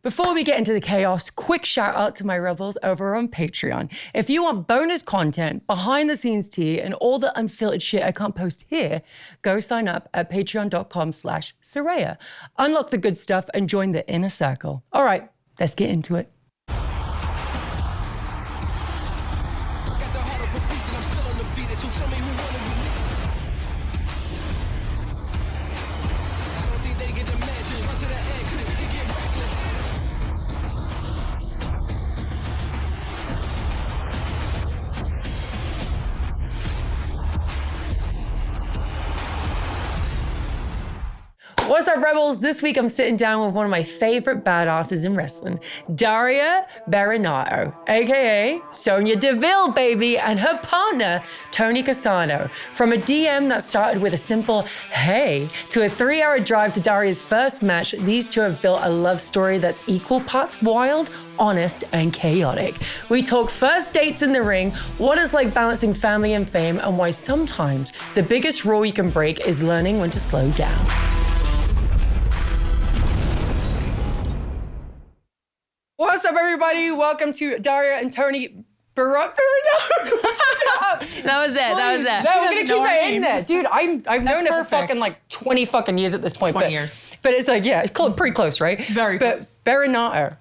Before we get into the chaos, quick shout out to my rebels over on Patreon. If you want bonus content, behind the scenes tea, and all the unfiltered shit I can't post here, go sign up at patreon.com/Saraya. Unlock the good stuff and join the inner circle. All right, let's get into it. What's up, Rebels? This week I'm sitting down with one of my favorite badasses in wrestling, Daria Berenato, aka Sonya Deville, baby, and her partner, Toni Cassano. From a DM that started with a simple hey to a 3-hour drive to Daria's first match, these two have built a love story that's equal parts wild, honest, and chaotic. We talk first dates in the ring, what it's like balancing family and fame, and why sometimes the biggest rule you can break is learning when to slow down. What's up, everybody? Welcome to Daria and Toni Berenato. That was it. No, we're gonna keep that in there, dude. I've known her for fucking like 20 fucking years at this point. 20 years. But it's like, yeah, it's pretty close, right? Very close. Berenato.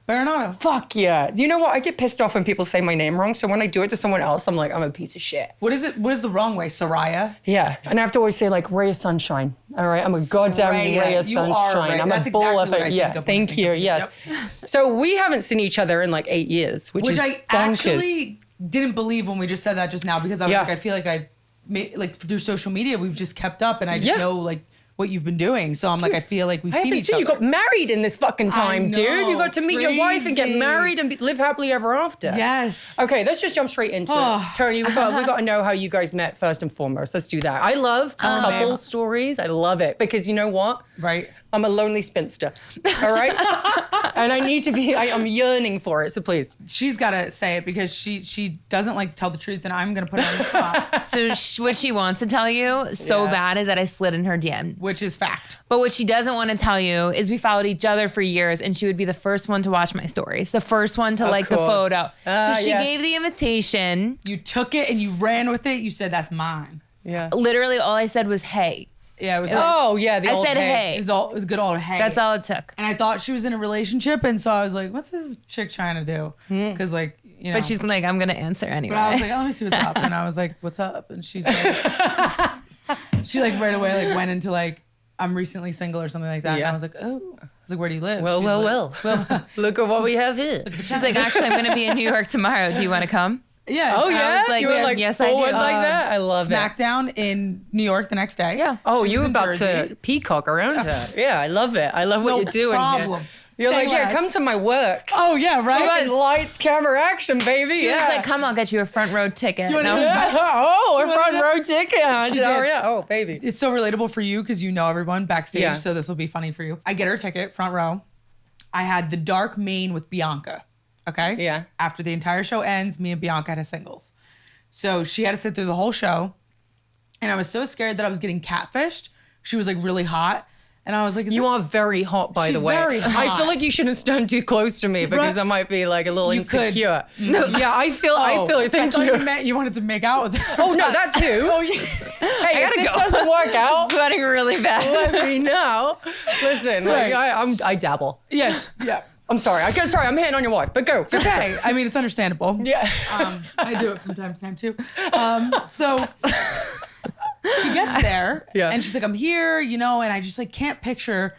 Fuck yeah. Do you know what? I get pissed off when people say my name wrong. So when I do it to someone else, I'm like, I'm a piece of shit. What is it? What is the wrong way? Saraya? Yeah. And I have to always say like ray of sunshine. All right. I'm a goddamn ray of sunshine. I'm a bull of it. Yeah. Thank you. Yes. Yep. So we haven't seen each other in like 8 years, which is I actually didn't believe when we just said that just now, because I was like, I feel like through social media, we've just kept up, and I just know like what you've been doing. So I'm like, I feel like we've seen each other. You got married in this fucking time, dude. You got to meet your wife and get married and live happily ever after. Yes. Okay, let's just jump straight into it. Toni, we got to know how you guys met first and foremost. Let's do that. I love couple stories. I love it because you know what? Right. I'm a lonely spinster, all right? And I need to be, I'm yearning for it, so please. She's got to say it because she doesn't like to tell the truth, and I'm going to put her on the spot. So what she wants to tell you so bad is that I slid in her DM. Which is fact. But what she doesn't want to tell you is we followed each other for years, and she would be the first one to watch my stories, the first one to like the photo. So she gave the invitation. You took it and you ran with it. You said, that's mine. Yeah. Literally all I said was, hey. Yeah, it was. I said hey. It was good old hey. That's all it took. And I thought she was in a relationship, and so I was like, "What's this chick trying to do?" Because like, you know. But she's like, "I'm gonna answer anyway." But I was like, "Let me see what's up." And I was like, "What's up?" And she's like, she like right away like went into like, "I'm recently single" or something like that. Yeah. And I was like, "Oh." I was like, "Where do you live?" Well, look at what we have here. She's like, "Actually, I'm gonna be in New York tomorrow. Do you want to come?" Yeah. Oh, yeah? I was like, you were like, yes, I do. Like that? I love SmackDown in New York the next day. Yeah. Oh, you were about to peacock around her. Yeah, I love it. I love what you're doing problem. Here. You're like, yeah, come to my work. Oh, yeah, right? Lights, camera, action, baby. She was like, come, I'll get you a front row ticket. A front row ticket. Oh, baby. It's so relatable for you because you know everyone backstage, so this will be funny for you. I get her a ticket, front row. I had the dark main with Bianca, okay? Yeah. After the entire show ends, me and Bianca had a singles. So she had to sit through the whole show. And I was so scared that I was getting catfished. She was like really hot. And I was like, you are very hot, by the way. Very hot. I feel like you shouldn't stand too close to me because I might be like a little insecure. No, yeah, I feel like, thank you. You wanted to make out with her. Oh, no, that too. Oh, yeah. Hey, if this doesn't work out, I'm sweating really bad. let me know. Listen, like, I dabble. Yes, yeah. I'm sorry. I'm hitting on your wife, but go. It's okay. I mean, it's understandable. Yeah. I do it from time to time too. So she gets there and she's like, I'm here, you know, and I just like can't picture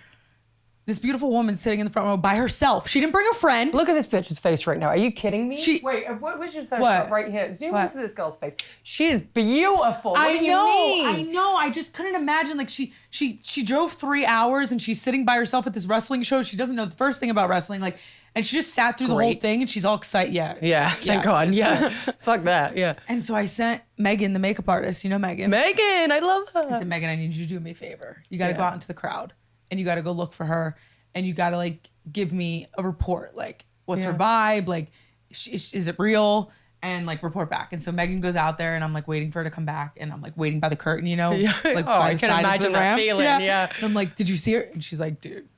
this beautiful woman sitting in the front row by herself. She didn't bring a friend. Look at this bitch's face right now. Are you kidding me? Wait, what should say right here? Zoom into this girl's face. She is beautiful. What do you mean? I know. I just couldn't imagine. Like she drove 3 hours and she's sitting by herself at this wrestling show. She doesn't know the first thing about wrestling. Like, and she just sat through the whole thing and she's all excited. Yeah. Thank God. Yeah. Fuck that. Yeah. And so I sent Megan, the makeup artist. You know Megan. Megan, I love her. I said, Megan, I need you to do me a favor. You got to go out into the crowd and you got to go look for her. And you got to like give me a report. Like, what's her vibe? Like, is it real? And like report back. And so Megan goes out there and I'm like waiting for her to come back. And I'm like waiting by the curtain, you know? Like by I the can side imagine of the that ramp. feeling. Yeah. And I'm like, did you see her? And she's like, dude.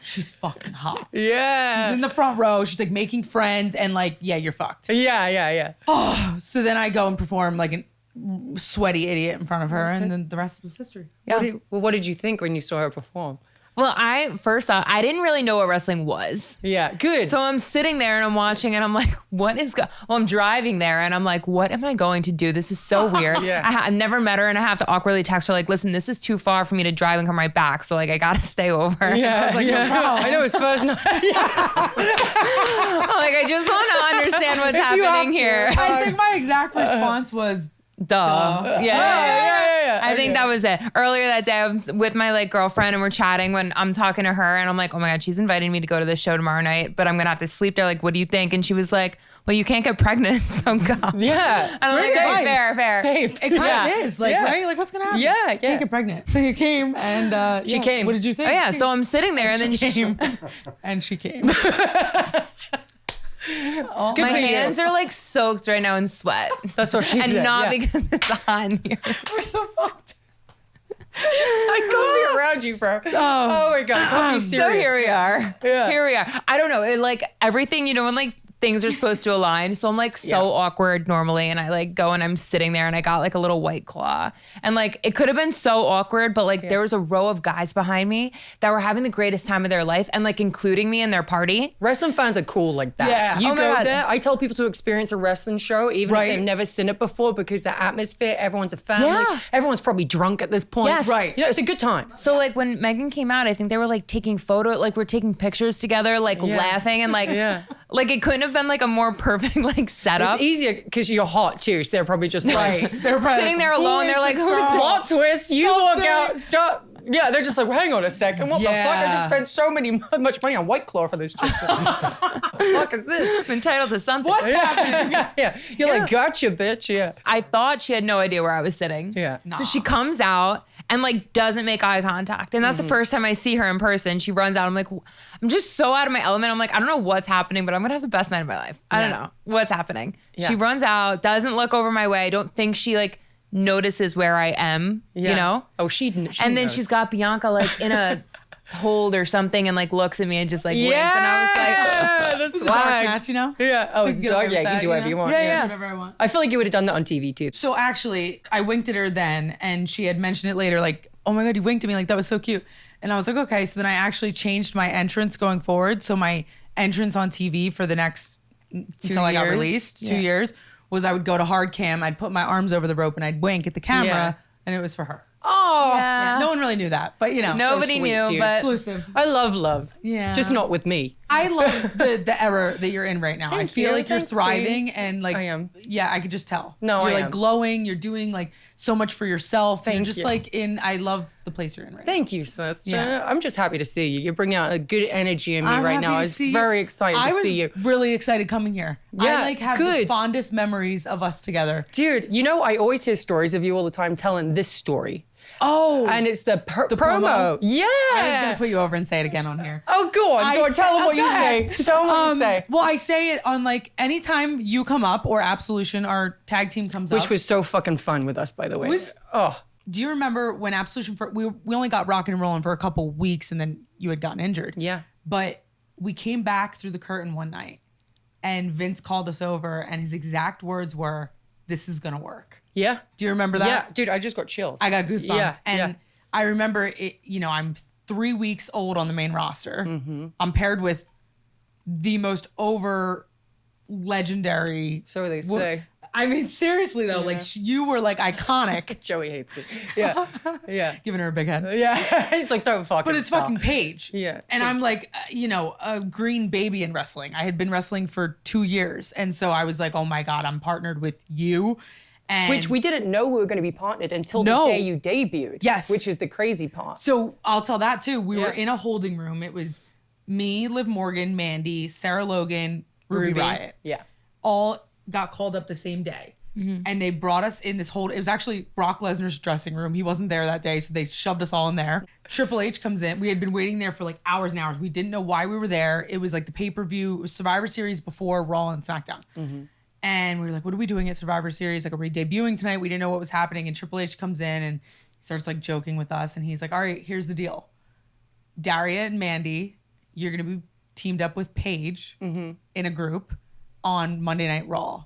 she's fucking hot. Yeah. She's in the front row. She's like making friends and like, yeah, you're fucked. Yeah. Oh, so then I go and perform like a sweaty idiot in front of her, and then the rest was history. Yeah. What did you think when you saw her perform? Well, first off, I didn't really know what wrestling was. Yeah, good. So I'm sitting there and I'm watching and I'm like, I'm driving there and I'm like, what am I going to do? This is so weird. Yeah. I've never met her and I have to awkwardly text her like, listen, this is too far for me to drive and come right back. So like, I got to stay over. Yeah, I was like, yeah. no problem. I know it's first night. Like, I just want to understand what's happening here. I think my exact response was, Duh. Yeah. I think that was it. Earlier that day, I was with my like girlfriend and we're chatting when I'm talking to her and I'm like, oh my God, she's inviting me to go to this show tomorrow night, but I'm going to have to sleep there. Like, what do you think? And she was like, well, you can't get pregnant, so go. Yeah. I'm like, Safe. fair. Safe. it kind of is. Like, right? Like, what's going to happen? Yeah. Can't get pregnant. So you came and She came. What did you think? Oh yeah, so I'm sitting there and then she came. And she came. Good my for you. hands are like soaked right now in sweat. That's what she And said. not yeah. because it's hot here. We're so fucked. I couldn't be around you, bro. Oh my God. Can't be So serious. here we are. Yeah. Here we are. I don't know. It like everything, when like things are supposed to align. So I'm like so awkward normally. And I like go and I'm sitting there and I got like a little White Claw. And like it could have been so awkward, but like there was a row of guys behind me that were having the greatest time of their life and like including me in their party. Wrestling fans are cool like that. Yeah. You Oh my go God. there. I tell people to experience a wrestling show, even Right. if they've never seen it before, because the atmosphere, everyone's a family. Yeah. Everyone's probably drunk at this point. Yes. Right. You know, it's a good time. So like when Megan came out, I think they were like taking we're taking pictures together, like laughing and like, like it couldn't have been like a more perfect like setup. It's easier because you're hot too, so they're probably just like Right. They're probably Sitting there like, alone, "Who is they're like, this "Who is girl?" plot twist. You walk Something. out, stop. Yeah, they're just like, well, hang on a second. What the fuck? I Yeah. just spent so much money on White Claw for this chick. What the fuck is this? I'm entitled to something. What's happening? Yeah. You're like, gotcha, bitch. Yeah. I thought she had no idea where I was sitting. Yeah. So she comes out and like doesn't make eye contact. And that's the first time I see her in person. She runs out. I'm like, I'm just so out of my element. I'm like, I don't know what's happening, but I'm gonna have the best night of my life. I don't know what's happening. Yeah. She runs out, doesn't look over my way. I don't think she like notices where I am, you know? Oh, she And then knows. she's got Bianca like in a hold or something and like looks at me and just like winks. And I was like, yeah, the It's a dark swag. match, you know? Yeah. Oh, Just it's get away dark. with Yeah, you that, can do whatever you want. Yeah. Whatever I want. I feel like you would have done that on TV too. So actually, I winked at her then, and she had mentioned it later, like, oh my God, you winked at me. Like, that was so cute. And I was like, okay. So then I actually changed my entrance going forward. So my entrance on TV for the next, until I got years? released, 2 years, was I would go to hard cam, I'd put my arms over the rope, and I'd wink at the camera, Yeah. and it was for her. Oh, yeah. No one really knew that, but you know. Nobody sweet, knew, dude. but Exclusive. I love love. Yeah. Just not with me. I love the era that you're in right now. I Thank feel you. like you're Thanks, thriving and like I am. Yeah, I could just tell. No, you're I like am. glowing. You're doing like so much for yourself. You're Thank just you. like I love the place you're in right now. Thank you, sister. Yeah. I'm just happy to see you. You bring out a good energy in me I'm right happy now. to I was see you. very excited I to was see you. really excited coming here. Yeah, I like have the good. fondest memories of us together. Dude, you know, I always hear stories of you all the time telling this story. Oh, And it's the promo. promo? Yeah. I was gonna put you over and say it again on here. Oh, go on. Go on. Tell them what you go say. ahead. Tell them what you say. Well, I say it on like anytime you come up or Absolution, our tag team comes up. Which was so fucking fun with us, by the way. Was- Oh. Do you remember when Absolution we only got rocking and rolling for a couple weeks and then you had gotten injured? Yeah. But we came back through the curtain one night and Vince called us over and his exact words were, "This is gonna work." Yeah. Do you remember that? Yeah. Dude, I just got chills. I got goosebumps. Yeah, And yeah. I remember it, I'm 3 weeks old on the main roster. Mm-hmm. I'm paired with the most over legendary. So they say. I mean, seriously though, like you were like iconic. Joey hates me. Yeah. Yeah. Giving her a big head. Yeah. He's like, don't fucking But it's stop. fucking Paige. Yeah. And I'm like, a green baby in wrestling. I had been wrestling for 2 years. And so I was like, oh my God, I'm partnered with you. And Which we didn't know we were going to be partnered until No. the day you debuted. Yes. Which is the crazy part. So I'll tell that too. We were Yeah. in a holding room. It was me, Liv Morgan, Mandy, Sarah Logan, Ruby Riott. Yeah. All got called up the same day. And they brought us in this it was actually Brock Lesnar's dressing room. He wasn't there that day, so they shoved us all in there. Triple H comes in. We had been waiting there for like hours and hours. We didn't know why we were there. It was like the pay-per-view. It was Survivor Series before Raw and SmackDown. And we were like, what are we doing at Survivor Series? Like, are we debuting tonight? We didn't know what was happening. And Triple H comes in and he starts like joking with us. And he's like, all right, here's the deal. Daria and Mandy, you're going to be teamed up with Paige in a group on Monday Night Raw.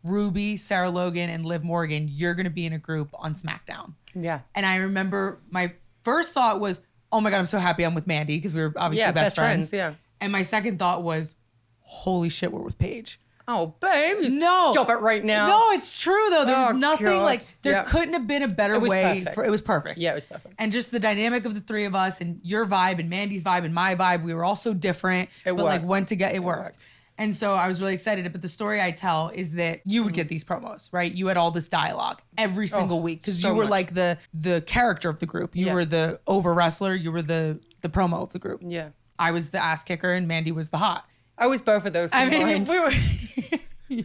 Ruby, Sarah Logan, and Liv Morgan, you're going to be in a group on SmackDown. Yeah. And I remember my first thought was, oh my God, I'm so happy I'm with Mandy because we were obviously best friends. Yeah. And my second thought was, holy shit, we're with Paige. Oh, babe. No. Stop it right now. No, it's true though. There was Oh, nothing God. like, there Yeah. couldn't have been a better way. Perfect. It was perfect. Yeah, it was perfect. And just the dynamic of the three of us and your vibe and Mandy's vibe and my vibe, we were all so different. It but like worked. went together, it worked. And so I was really excited. But the story I tell is that you would get these promos, right? You had all this dialogue every single week because so you were much. like the character of the group. You Yeah. were the over wrestler. You were the promo of the group. Yeah. I was the ass kicker and Mandy was the hot. I was both of those I combined. mean, we were. You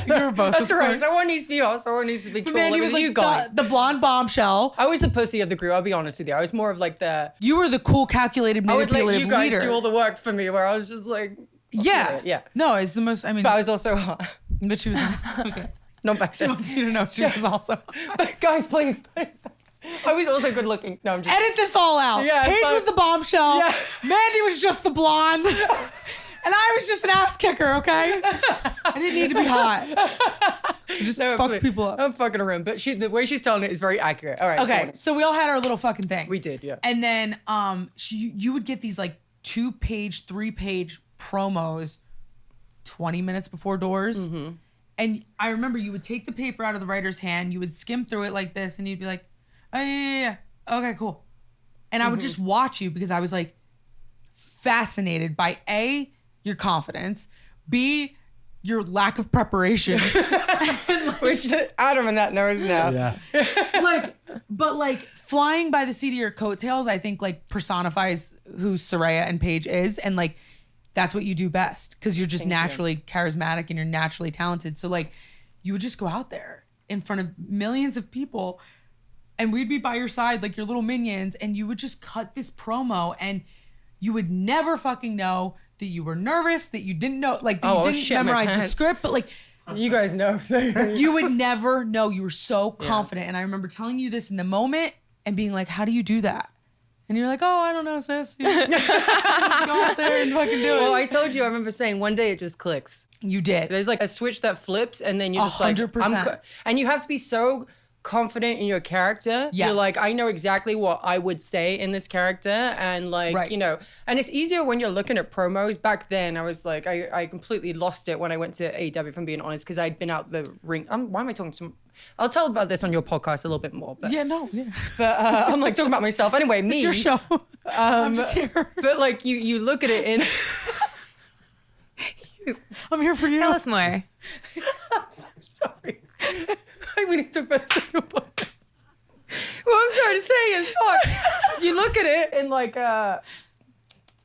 were both. That's of right. course. Someone needs to be hot. Someone needs to be cool. Mandy It was was like you guys. the blonde bombshell. I was the pussy of the group. I'll be honest with you. I was more of like the. You were the cool, calculated, I would manipulative let you guys leader. do all the work for me. Where I was just like. Yeah. Yeah. No, it's the most. I mean, But I was also hot. but she was okay. Not back She then. wants you to know she was also. But guys, please. I was also good looking. No, I'm just. Edit this all out. Yeah, Paige but- was the bombshell. Yeah. Mandy was just the blonde. And I was just an ass kicker, okay? I didn't need to be hot. I just fucked please. people up. I'm fucking around. But the way she's telling it is very accurate. All right. go Okay, on. so we all had our little fucking thing. We did, yeah. And then you would get these like 2-page, 3-page promos 20 minutes before doors. And I remember you would take the paper out of the writer's hand, you would skim through it like this, and you'd be like, oh, yeah. Okay, cool. And I would just watch you because I was like fascinated by A, your confidence, B, your lack of preparation. Which Adam and that knows now. Yeah. But flying by the seat of your coattails, I think like personifies who Saraya and Paige is. And like, that's what you do best because you're just naturally charismatic and you're naturally talented. So like, you would just go out there in front of millions of people and we'd be by your side like your little minions and you would just cut this promo and you would never fucking know that you were nervous, that you didn't know, like that you didn't shit my memorize the pants. script, but like, You guys know. you would never know. You were so confident. And I remember telling you this in the moment and being like, how do you do that? And you're like, oh, I don't know, sis. You just go out there and fucking do it. Well, I told you, I remember saying one day it just clicks. You did. There's like a switch that flips and then you're just like, 100%. And you have to be so confident in your character. Yes. You're like, I know exactly what I would say in this character. And like, Right. you know, and it's easier when you're looking at promos. Back then, I was like, I completely lost it when I went to AEW, if I'm being honest, because I'd been out the ring. Why am I talking to I'll tell about this on your podcast a little bit more. But, Yeah, no. Yeah. but I'm like talking about myself. Anyway, me. Your show. I'm just here. But like, you look at it in... I'm here for you. Tell us more. I'm so sorry. I really talk about this on your podcast. What I'm trying to say is, fuck, you look at it in like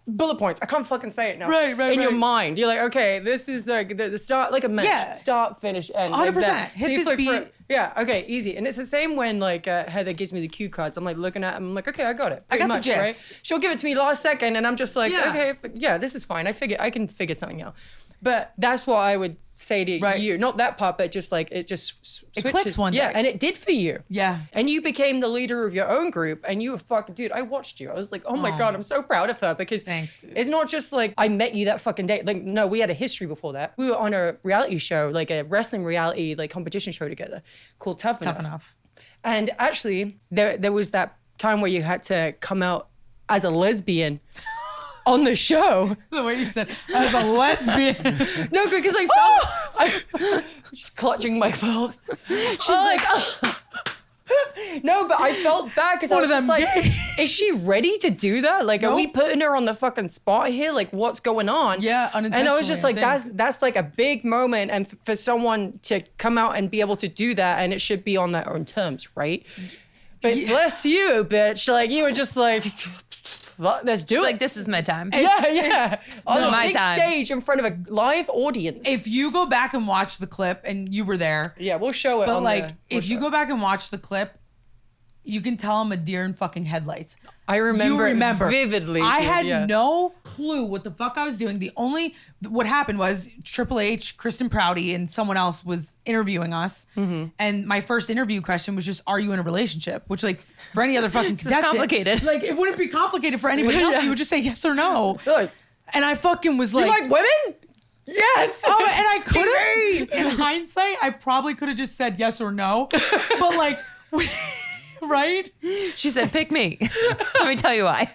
bullet points. I can't fucking say it now. Right, In your right. mind, you're like, okay, this is like the start, like a match. Yeah. Start, finish, end. 100%. Like that. Hit you this flick beat. through- Yeah, okay, easy. And it's the same when like Heather gives me the cue cards. I'm like looking at them, I'm like, okay, I got it. I pretty got the much, gist. Right? She'll give it to me last second and I'm just like, Yeah. okay, but yeah, this is fine. I can figure something out. But that's what I would say to Right. you. Not that part, but just like it just switches. clicks one Yeah, day. and it did for you. Yeah. And you became the leader of your own group and you were fucking, dude, I watched you. I was like, oh my God, I'm so proud of her because Thanks, dude. it's not just like I met you that fucking day. Like, no, we had a history before that. We were on a reality show, like a wrestling reality, like competition show together called Tough Enough. And actually, there was that time where you had to come out as a lesbian on the show. The way you said, as a lesbian. No, because I felt she's clutching my pearls. She's like, no, but I felt bad because I One was of just them like, is she ready to do that? Like, are we Nope. putting her on the fucking spot here? Like, what's going on? Yeah, And I was just unintentionally, I like, think. that's like a big moment, and for someone to come out and be able to do that, and it should be on their own terms, right? But bless you, bitch. Like, you were just like, let's do It's it. like, this is my time. Yeah. On a my big time. stage in front of a live audience. If you go back and watch the clip, and you were there, Yeah, we'll show it. but on like, the, we'll if you show go it. back and watch the clip, you can tell I'm a deer in fucking headlights. I remember it vividly. I dude, had no clue what the fuck I was doing. What happened was Triple H, Kristen Prouty, and someone else was interviewing us. And my first interview question was just, are you in a relationship? Which, like, for any other fucking contestant. It's complicated. Like, it wouldn't be complicated for anybody else. You would just say yes or no. Like, And I fucking was like. you like women? Yes. Oh, and I could have, in hindsight, I probably could have just said yes or no. But like, right? She said, pick me. Let me tell you why.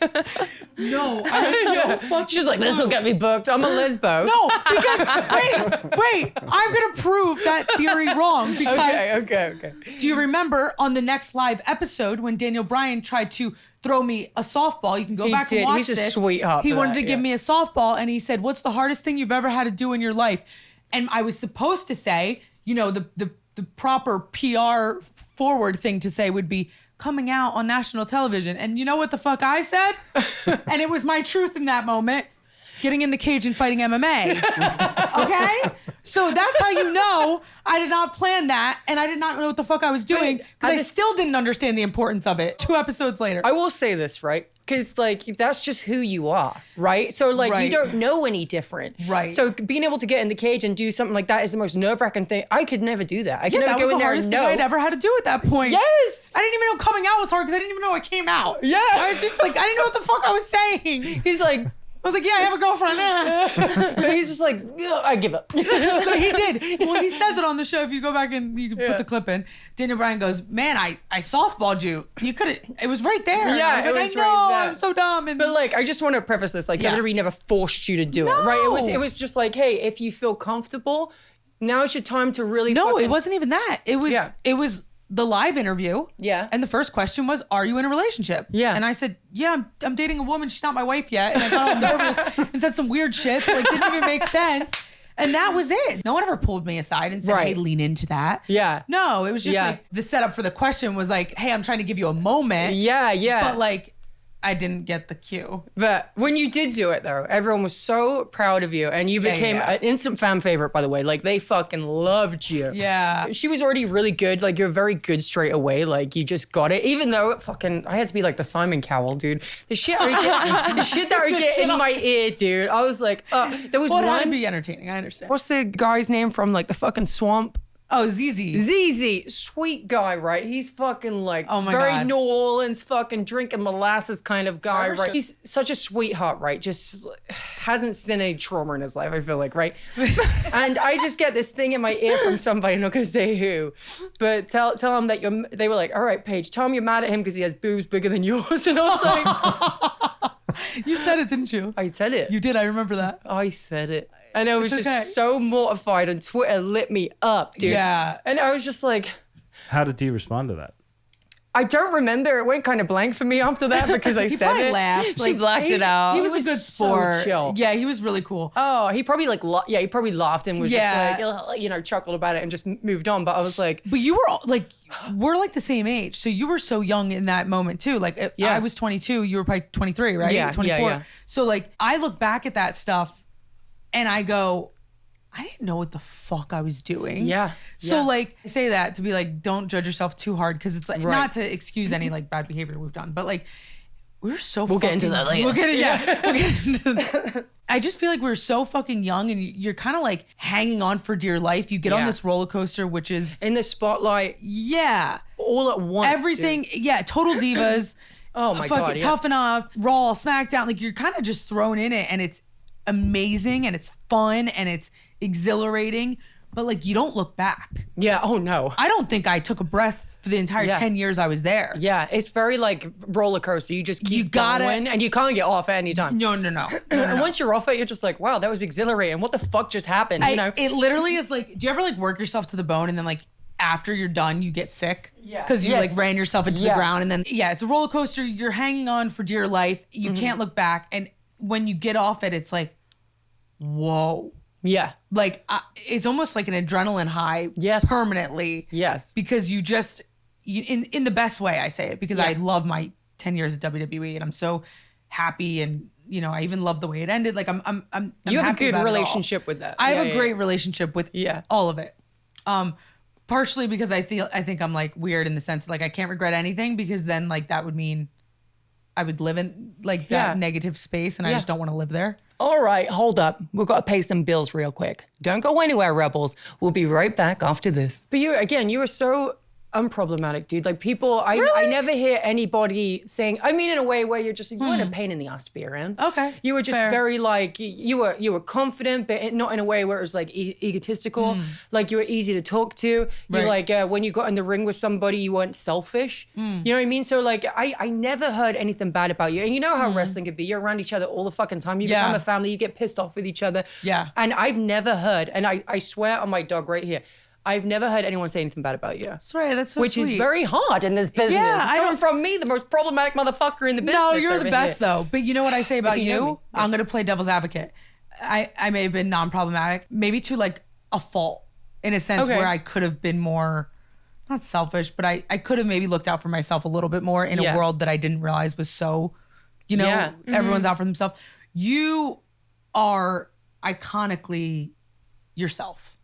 No, I had no fucking She's like, this will get me booked. I'm a lesbo. No, because wait, I'm gonna prove that theory wrong. Because Okay. do you remember on the next live episode when Daniel Bryan tried to throw me a softball? You can go back did. and watch He's a this. sweetheart He for wanted that, to give me a softball, and he said, "What's the hardest thing you've ever had to do in your life?" And I was supposed to say, you know, the proper PR forward thing to say would be coming out on national television. And you know what the fuck I said? And it was my truth in that moment. Getting in the cage and fighting MMA. Okay? So that's how you know I did not plan that, and I did not know what the fuck I was doing because I still didn't understand the importance of it 2 episodes later. I will say this, right? Because, like, that's just who you are, right? So, like, you don't know any different. Right. So, being able to get in the cage and do something like that is the most nerve-wracking thing. I could never do that. I could never that go was in the there hardest and thing know. I'd ever had to do at that point. Yes! I didn't even know coming out was hard because I didn't even know I came out. Yeah. I was just like, I didn't know what the fuck I was saying. He's like... I was like, yeah, I have a girlfriend. He's just like, I give up. So he did. Well, he says it on the show. If you go back and you can put the clip in, Daniel Bryan goes, man, I softballed you. You could have, it was right there. Yeah, I was like, it was I know, right there. I'm so dumb. And But like, I just want to preface this, like, Yeah. WWE never forced you to do it, right? It was just like, hey, if you feel comfortable, now's your time to really no, fucking... it wasn't even that. It was the live interview. Yeah. And the first question was, are you in a relationship? Yeah. And I said, yeah, I'm dating a woman. She's not my wife yet. And I got all nervous and said some weird shit that like didn't even make sense. And that was it. No one ever pulled me aside and said, hey, lean into that. Yeah. No, it was just like the setup for the question was like, hey, I'm trying to give you a moment. Yeah. But like, I didn't get the cue. But when you did do it, though, everyone was so proud of you, and you became an instant fan favorite, by the way. Like, they fucking loved you. Yeah. She was already really good. Like, you're very good straight away. Like, you just got it. Even though I had to be like the Simon Cowell, dude. The shit that I get in my ear, dude. I was like, there was Well, it one. had to be entertaining. I understand. What's the guy's name from, like, the fucking swamp? Oh, ZZ. ZZ, sweet guy, right? He's fucking like very God. New Orleans fucking drinking molasses kind of guy, right? sure. He's such a sweetheart, right? Just hasn't seen any trauma in his life, I feel like, right? And I just get this thing in my ear from somebody, I'm not gonna say who, but tell him that they were like, all right, Paige, tell him you're mad at him because he has boobs bigger than yours. And I was like, You said it, didn't you? I said it. You did. I remember that. I said it. And I was It's just okay. so mortified, and Twitter lit me up, dude. Yeah. And I was just like, How did he respond to that? I don't remember. It went kind of blank for me after that because I He said probably it. laughed. She blacked it out. He was a good so sport. chill. Yeah, he was really cool. Oh, he probably he probably laughed and was Yeah. just like, chuckled about it and just moved on. But I was like, But you were like, we're like the same age. So you were so young in that moment too. Like Yeah. I was 22, you were probably 23, right? Yeah, 24. yeah. So like I look back at that stuff and I go, I didn't know what the fuck I was doing. Yeah, So yeah. like I say that to be like, don't judge yourself too hard because it's like Right. not to excuse any like bad behavior we've done, but like we were so We'll get into that later. We'll get into that. I just feel like we were so fucking young and you're kind of like hanging on for dear life. You get on Yeah. this roller coaster, which is in the spotlight yeah. all at once. Everything, dude. yeah, total divas. Oh my fucking God, yeah. Tough Enough, Raw, SmackDown. Like you're kind of just thrown in it and it's amazing and it's fun and it's exhilarating, but like you don't look back. Yeah. Oh no. I don't think I took a breath for the entire Yeah. 10 years I was there. Yeah, it's very like roller coaster. You just keep You gotta- going and you can't get off at any time. No. And once you're off it, you're just like, wow, that was exhilarating. What the fuck just happened? You know? It literally is like, do you ever like work yourself to the bone and then like after you're done, you get sick? Yeah. Because you Yes. like ran yourself into the Yes. ground and then, yeah, it's a roller coaster. You're hanging on for dear life. You can't look back. And when you get off it, it's like, whoa. Yeah. Like it's almost like an adrenaline high Yes. permanently. Yes. Because you just, in the best way I say it, because I love my 10 years at WWE and I'm so happy and, you know, I even love the way it ended. Like I'm You have a happy good about it all. relationship with that. I have Yeah, a great relationship with Yeah. all of it. partially because I think I'm like weird in the sense of like I can't regret anything because then like that would mean I would live in like that negative space and I just don't want to live there. All right, hold up. We've got to pay some bills real quick. Don't go anywhere, Rebels. We'll be right back after this. But you were so unproblematic, dude. Like people, I never hear anybody saying, I mean in a way where you're just, you weren't a pain in the ass to be around. Okay. You were just very like, you were confident, but not in a way where it was like egotistical. Like you were easy to talk to. You're like, when you got in the ring with somebody, you weren't selfish. You know what I mean? So like, I never heard anything bad about you. And you know how wrestling could be. You're around each other all the fucking time. You become a family. You get pissed off with each other. Yeah. And I've never heard, and I swear on my dog right here, I've never heard anyone say anything bad about you. Sorry, that's so Which sweet. is very hard in this business. Yeah, Coming from me, the most problematic motherfucker in the business. No, you're the over best here. though. But you know what I say about you know me. you? I'm gonna play devil's advocate. I may have been non-problematic, maybe to like a fault in a sense where I could have been more, not selfish, but I could have maybe looked out for myself a little bit more in a world that I didn't realize was so, everyone's out for themselves. You are iconically yourself.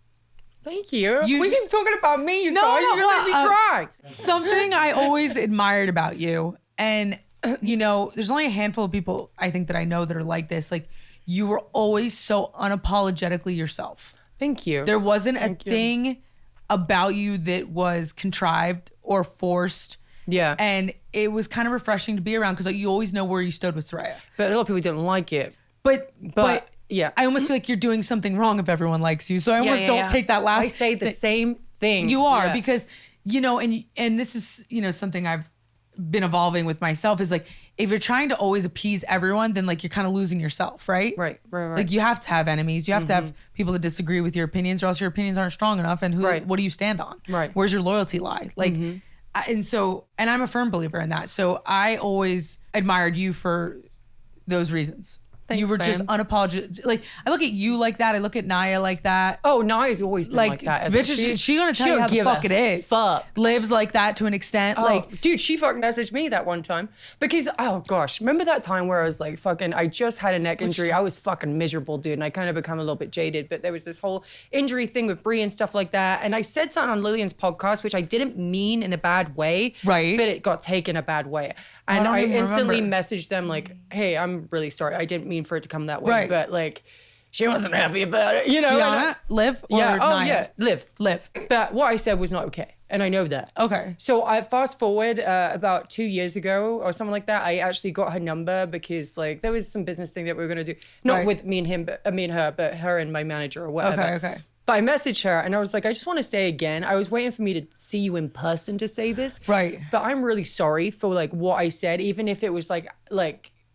Thank you. We keep talking about me, you guys. You're gonna let me cry. Something I always admired about you, and there's only a handful of people I think that I know that are like this. Like you were always so unapologetically yourself. Thank you. There wasn't a thing about you that was contrived or forced. Yeah. And it was kind of refreshing to be around because like, you always know where you stood with Saraya. But a lot of people didn't like it. But yeah. I almost feel like you're doing something wrong if everyone likes you. So I almost don't take that last. I say the same thing. You are because, and this is, something I've been evolving with myself is like, if you're trying to always appease everyone, then like you're kind of losing yourself, right? Right. Like you have to have enemies. You have to have people that disagree with your opinions or else your opinions aren't strong enough. And what do you stand on? Right. Where's your loyalty lie? Like, and I'm a firm believer in that. So I always admired you for those reasons. Thanks, you were just man. unapologetic. Like I look at you like that. I look at Naya like that. Oh, Naya's always been like that. She gonna tell you how the fuck it is. Fuck. Lives like that to an extent. Oh, like, dude, she fucking messaged me that one time because, oh gosh, remember that time where I was like fucking, I just had a neck injury. I was fucking miserable, dude. And I kind of become a little bit jaded, but there was this whole injury thing with Brie and stuff like that. And I said something on Lillian's podcast, which I didn't mean in a bad way. Right. But it got taken a bad way. And I even instantly remember. messaged them like, hey, I'm really sorry. I didn't mean for it to come that way. Right. But like, she wasn't happy about it, Gianna, Liv, or Naya? Liv. But what I said was not okay. And I know that. Okay. So I fast forward about 2 years ago or something like that. I actually got her number because like there was some business thing that we were going to do. Not with me and him, but me and her, but her and my manager or whatever. Okay. But I messaged her and I was like, I just want to say again, I was waiting for me to see you in person to say this. Right. But I'm really sorry for like what I said, even if it was like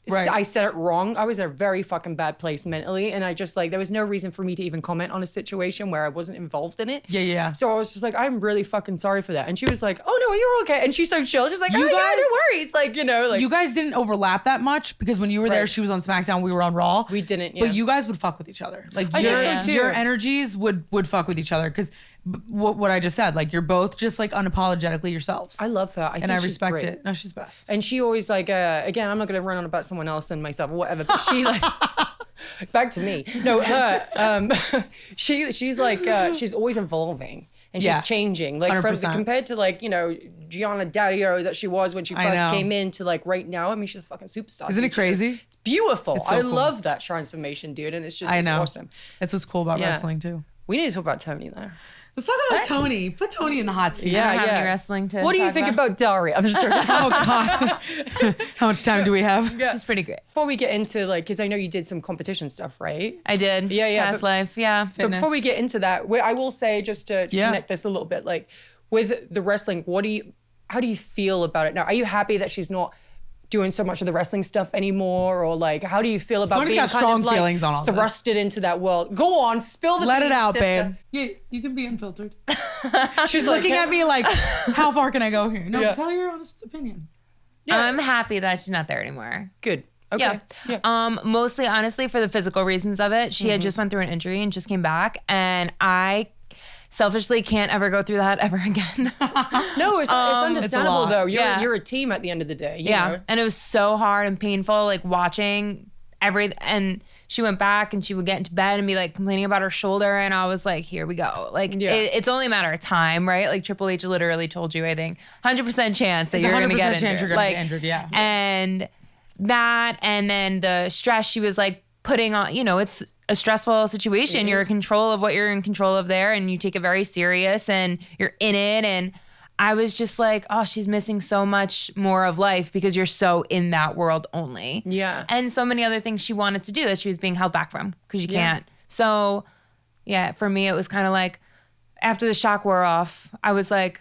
Right. I said it wrong. I was in a very fucking bad place mentally. And I just like, there was no reason for me to even comment on a situation where I wasn't involved in it. Yeah. So I was just like, I'm really fucking sorry for that. And she was like, oh no, you're okay. And she's so chill. She's like, You yeah, guys- no worries. Like, like. You guys didn't overlap that much because when you were there, Right. she was on SmackDown, we were on Raw. We didn't, But you guys would fuck with each other. Like I think so, too. your energies would fuck with each other because what I just said, like you're both just like unapologetically yourselves. I love her. I think I she's respect great. it. No, she's best. And she always like, again, I'm not going to run on about someone else and myself or whatever, but she like, back to me. No, her, she's like, she's always evolving and she's changing. Like 100%. compared to like, Gianna Daria that she was when she first came in to like right now. I mean, she's a fucking superstar. Isn't it crazy? It's beautiful. It's so I cool. love that transformation, dude. And it's just it's awesome. That's what's cool about wrestling too. We need to talk about Toni there. Let's talk about Toni. Put Toni in the hot seat. Yeah, I don't have yeah. any wrestling to What do you talk think about Daria? I'm just joking. Oh God. How much time do we have? Yeah. She's pretty great. Before we get into like, because I know you did some competition stuff, right? I did. Yeah, Past life. Yeah. But before we get into that, I will say just to Yeah. connect this a little bit, like with the wrestling, how do you feel about it now? Are you happy that she's not doing so much of the wrestling stuff anymore, or like how do you feel about Toni's being got kind strong of like feelings on all this. thrusted into that world? Go on, spill the Let it beans, out, sister. babe. Yeah, you can be unfiltered. She's Looking at me like, how far can I go here? No, Yeah. tell your honest opinion. I'm happy that she's not there anymore. Good. Okay. Yeah. Mostly honestly for the physical reasons of it. She had just went through an injury and just came back, and I selfishly can't ever go through that ever again. No, it's understandable lot. though. Yeah. You're a team at the end of the day. You Yeah. know? And it was so hard and painful, like watching and she went back and she would get into bed and be like complaining about her shoulder. And I was like, here we go. Like it's only a matter of time, right? Like Triple H literally told you, I think 100% chance that you're going to get injured. Chance you're going to get injured. Yeah. And that, and then the stress she was like putting on, it's a stressful situation. You're in control of what you're in control of there, and you take it very serious and you're in it. And I was just like, oh, she's missing so much more of life because you're so in that world only. Yeah. And so many other things she wanted to do that she was being held back from because you can't. So yeah, for me, it was kind of like after the shock wore off, I was like,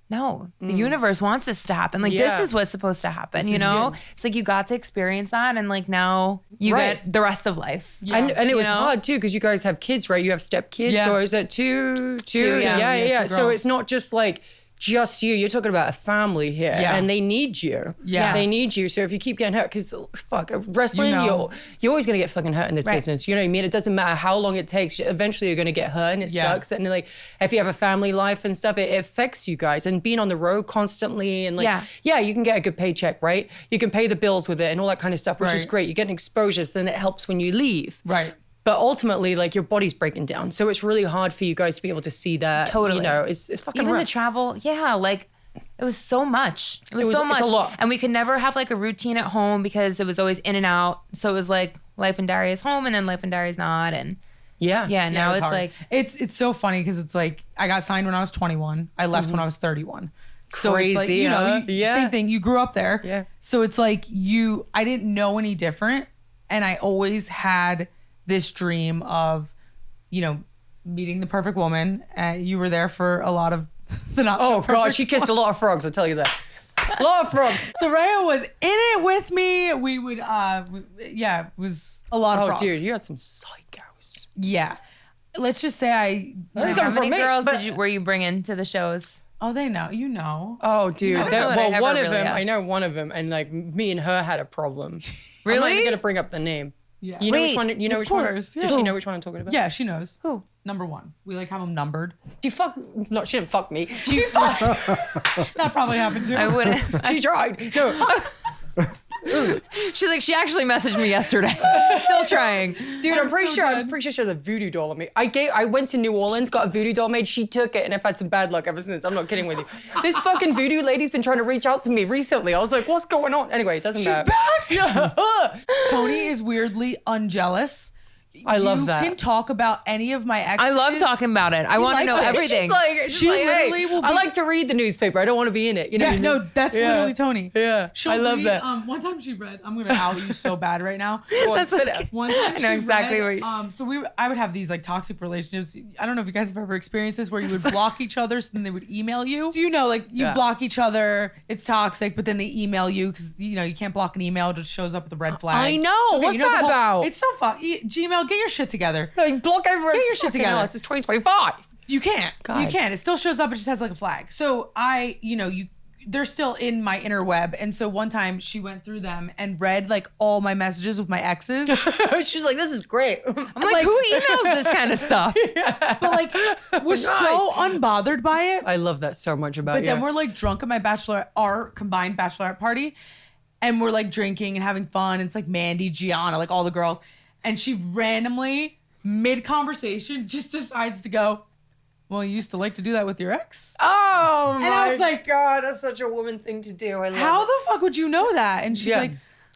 no, the universe wants this to happen. Like this is what's supposed to happen, It's like you got to experience that, and like now you get the rest of life. Yeah. And it was hard too because you guys have kids, right? You have step kids, or is that two? Yeah. So it's not just like just you. You're talking about a family here, and they need you. Yeah, they need you. So if you keep getting hurt, because wrestling, you're always gonna get fucking hurt in this business. You know what I mean? It doesn't matter how long it takes. Eventually, you're gonna get hurt, and it sucks. And like, if you have a family life and stuff, it affects you guys. And being on the road constantly, and like, you can get a good paycheck, right? You can pay the bills with it and all that kind of stuff, which is great. You're getting exposure, so then it helps when you leave. Right. But ultimately, like your body's breaking down. So it's really hard for you guys to be able to see that. Totally. It's fucking Even rough. the travel, like it was so much. It was so much. It's a lot. And we could never have like a routine at home because it was always in and out. So it was like life in Daria's home and then life in Daria's not. And now it's hard. like. It's so funny because it's like I got signed when I was 21. I left when I was 31. So Crazy, it's like, same thing. You grew up there. Yeah. So it's like I didn't know any different. And I always had this dream of, meeting the perfect woman. You were there for a lot of the not so perfect. Oh God, she kissed a lot of frogs, I'll tell you that. A lot of frogs. Saraya was in it with me. We would, it was a lot of frogs. Oh dude, you had some psychos. Yeah. Let's just say How many girls were you bringing to the shows? Oh, they know. You know. Oh, dude. One of them, asked. I know one of them, and like me and her had a problem. Really? I'm not even gonna bring up the name. Yeah. You know which one? You know which one? Does she know which one I'm talking about? Yeah, she knows. Who? Number 1. We like have them numbered. She didn't fuck me. She fucked. That probably happened too. I wouldn't. She tried. No. She's like, she actually messaged me yesterday. Still trying. Dude, I'm pretty sure she has a voodoo doll on me. I went to New Orleans, got a voodoo doll made. She took it, and I've had some bad luck ever since. I'm not kidding with you. This fucking voodoo lady's been trying to reach out to me recently. I was like, what's going on? Anyway, it doesn't matter. She's back. Toni is weirdly unjealous. I love that. You can talk about any of my exes. I love talking about it. I want to know likes it. everything. She's like, hey, I like to read the newspaper. I don't want to be in it. You know? Yeah, no, that's literally Toni. Yeah, I love that. One time she read. I'm gonna out you so bad right now. That's okay. One time I know exactly what you. So I would have these like toxic relationships. I don't know if you guys have ever experienced this, where you would block each other, so then they would email you. So like you block each other, it's toxic, but then they email you because you can't block an email; it just shows up with a red flag. I know. What's that about? It's so fun. Gmail, get your shit together. Like block everyone. Get your shit together. This is 2025. You can't. God. You can't. It still shows up. It just has like a flag. So they're still in my interweb. And so one time she went through them and read like all my messages with my exes. She's like, this is great. I'm like, who emails this kind of stuff? But like, was so unbothered by it. I love that so much about you. But then we're like drunk at our combined bachelorette party. And we're like drinking and having fun. And it's like Mandy, Gianna, like all the girls. And she randomly, mid-conversation, just decides to go, well, you used to like to do that with your ex? Oh and I was like, God, that's such a woman thing to do. I love how it. the fuck would you know that? And she's like,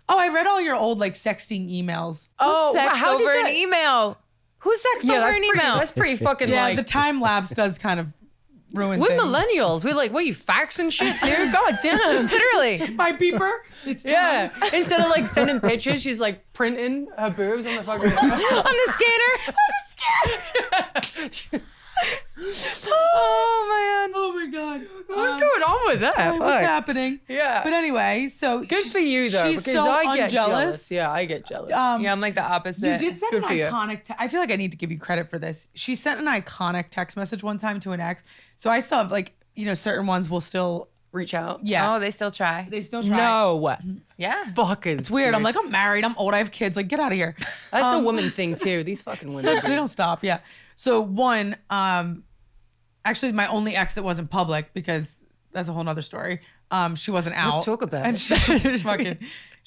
oh, I read all your old like sexting emails. Oh, Sex how over did an email. Who sexted over an email? That's pretty fucking Yeah, like. the time lapse does kind of ruin We're things. millennials. We're like, what are you faxing shit, dude? God damn. Literally. My beeper, it's time. Yeah. Instead of like sending pictures, she's like printing her boobs on the fucking On the scanner. Oh man. Oh my god. What's going on with that? What's Fuck. happening? Yeah. But anyway, so Good for you though, she's because so I get unjealous. jealous. Yeah, I get jealous. Yeah, I'm like the opposite. You did send Good an for you. iconic. I feel like I need to give you credit for this. She sent an iconic text message one time to an ex. So I still have like certain ones will still Reach out. yeah Oh, they still try. they still try. No. Yeah. Fuckers. It's weird. I'm like I'm married. I'm old. I have kids. Like get out of here. that's a woman thing too. These fucking women. They don't stop. Yeah. So one, actually my only ex that wasn't public because that's a whole nother story. She wasn't out. Let's talk about and it.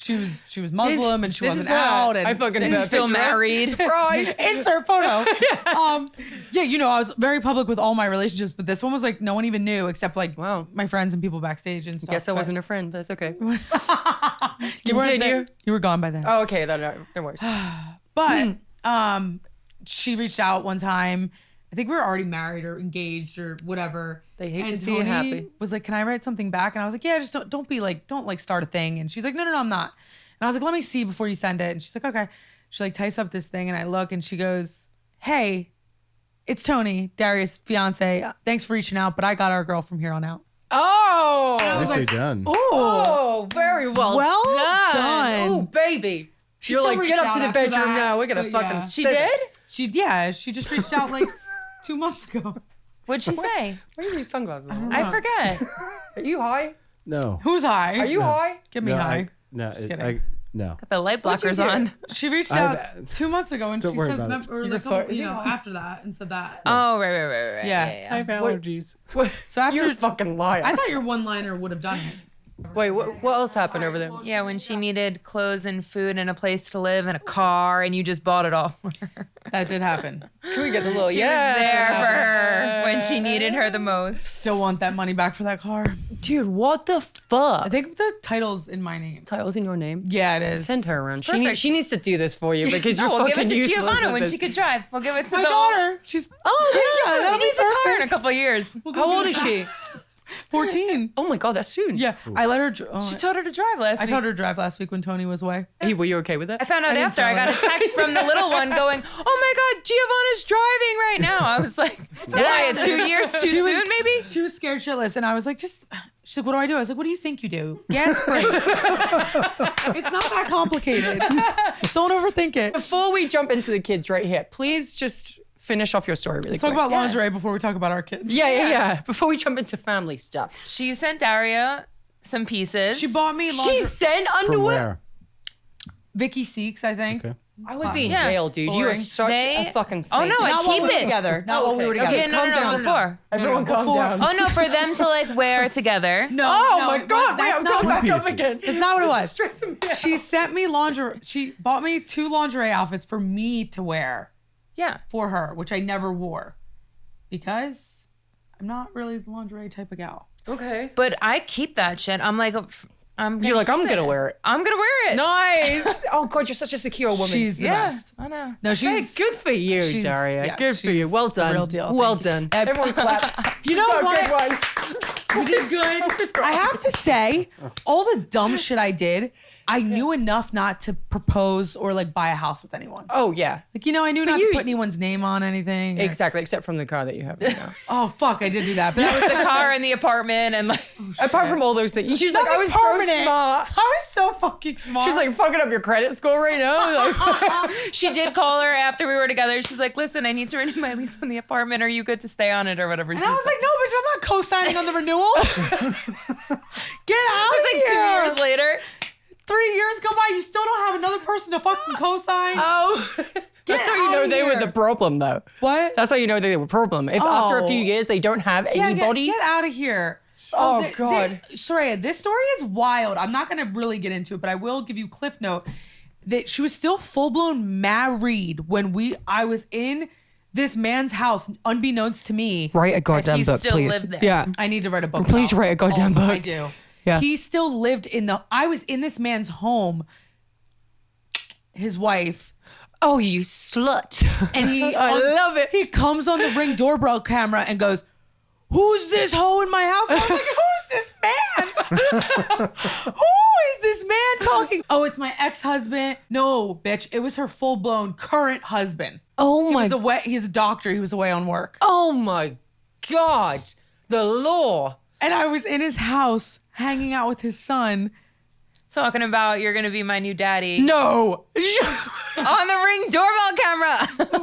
She was Muslim and she This is wasn't out. And I fucking And still married. Surprise. insert photo. Yeah, you know, I was very public with all my relationships, but this one was like no one even knew except like Wow. my friends and people backstage and stuff. Guess I But wasn't a friend, but it's okay. you weren't Continue. there. You were gone by then. Oh, okay. No worries. But she reached out one time. I think we were already married or engaged or whatever. They hate and to see you Toni happy. was like, "Can I write something back?" And I was like, "Yeah, just don't start a thing." And she's like, "No, I'm not." And I was like, "Let me see before you send it." And she's like, "Okay." She like types up this thing and I look and she goes, "Hey, it's Toni, Daria's fiance. Thanks for reaching out, but I got our girl from here on out." Oh. Nicely done. Oh, very well done. Oh, baby. She You're still like, reached get up out to the after bedroom that, now. We're going to but fucking yeah. She sit did? it. She just reached out like 2 months ago. What'd she say? Why are you these sunglasses on? I forget. Are you high? No. Who's high? Are you high? Get me No, high. no. kidding. No. The light What'd you blockers do? on. She reached I- out 2 months ago and Don't she worry said, about it. or You're like, fu- you know, after that and said that. Oh, right. Yeah. I have allergies. So after, You're a fucking liar. I thought your one-liner would have done it. Wait, what else happened over there? Yeah, when she needed clothes and food and a place to live and a car, and you just bought it all for her. That did happen. Can we get the little She was there for her when she needed her the most. Still want that money back for that car. Dude, what the fuck? I think the title's in my name. Title's in your name. Yeah, it is. Send her around. perfect. She needs to do this for you because No, you're we'll give fucking it to useless Giovanna at when this. she could drive. We'll give it to My the daughter. She's Oh, there you go. that'll She be needs a car in a perfect. couple of years. How old is she? 14. Oh my god, that's soon. Yeah, I let her. She told her to drive last I week. told her to drive last week when Toni was away. Hey, were you okay with it? I found out didn't after. I tell got a text from the little one going, "Oh my God, Giovanna's driving right now." I was like, "Why? 2 years too soon, maybe?" She was scared shitless, and I was like, "Just." She's like, "What do I do?" I was like, "What do you think you do? Gas brake." It's not that complicated. Don't overthink it. Before we jump into the kids right here, please just finish off your story really Let's quick. talk about lingerie before we talk about our kids. Yeah. Before we jump into family stuff. She sent Daria some pieces. She bought me lingerie. She sent From underwear. where? Vicky Seeks, I think. Okay. I would be in Yeah. jail, dude. You are Boring. such a fucking saint. Oh no, I Not while keep we were it. together. Not while we were okay. together. Yeah, Calm down. before. Everyone calm before- down. Oh no, for them to like wear together. No. Oh no, my but god, wait, that's I'm not going what- back up pieces. again. That's not what it This is was. stressing me out. She sent me lingerie. She bought me 2 lingerie outfits for me to wear Yeah. for her, which I never wore because I'm not really the lingerie type of gal. Okay. But I keep that shit. I'm like, You're like, I'm gonna wear it. I'm gonna wear it. Nice. Oh god, you're such a secure woman. She's the Yeah, best. I know. No, Hey, she's good for you, she's- Daria. yeah, good for you. she's Well the done. real deal. Well Thank done. Everyone clap. You know Oh, what? good one. You did good. I have to say, all the dumb shit I did, I knew enough not to propose or like buy a house with anyone. Oh yeah. Like, you know, I knew not you- to put anyone's name on anything. or- Exactly, except from the car that you have right now. Oh, fuck, I did do that. But That was the car and the apartment and like. Apart from all those things. She's like, I was so smart. I was so fucking smart. She's like fucking up your credit score right now. Like, She did call her after we were together. She's like, "Listen, I need to renew my lease on the apartment. Are you good to stay on it or whatever?" and I was like, no, bitch, I'm not co-signing on the renewal. Get out of like 2 here. years later. 3 years go by, you still don't have another person to fucking co-sign. oh. That's how you know outta they were here. the problem, though. What? That's how you know they were a problem. If after a few Oh. years they don't have anybody. Get out of here. Oh, God. Saraya, this story is wild. I'm not going to really get into it, but I will give you cliff note that she was still full blown married when I was in this man's house, unbeknownst to me. Write a goddamn he book, still please. lived there. Yeah. I need to write a book. Please about write a goddamn all- book. I do. Yeah. He still lived I was in this man's home, his wife, Oh, you slut. and he I love it. He comes on the Ring doorbell camera and goes, "Who's this hoe in my house?" I was like, "Who's this man? Who is this man talking?" "Oh, it's my ex-husband." "No, bitch, it was her full-blown current husband." Oh my. He's away. He's a doctor. He was away on work. Oh my God. The law. And I was in his house hanging out with his son. Talking about you're gonna be my new daddy No. on the Ring doorbell camera.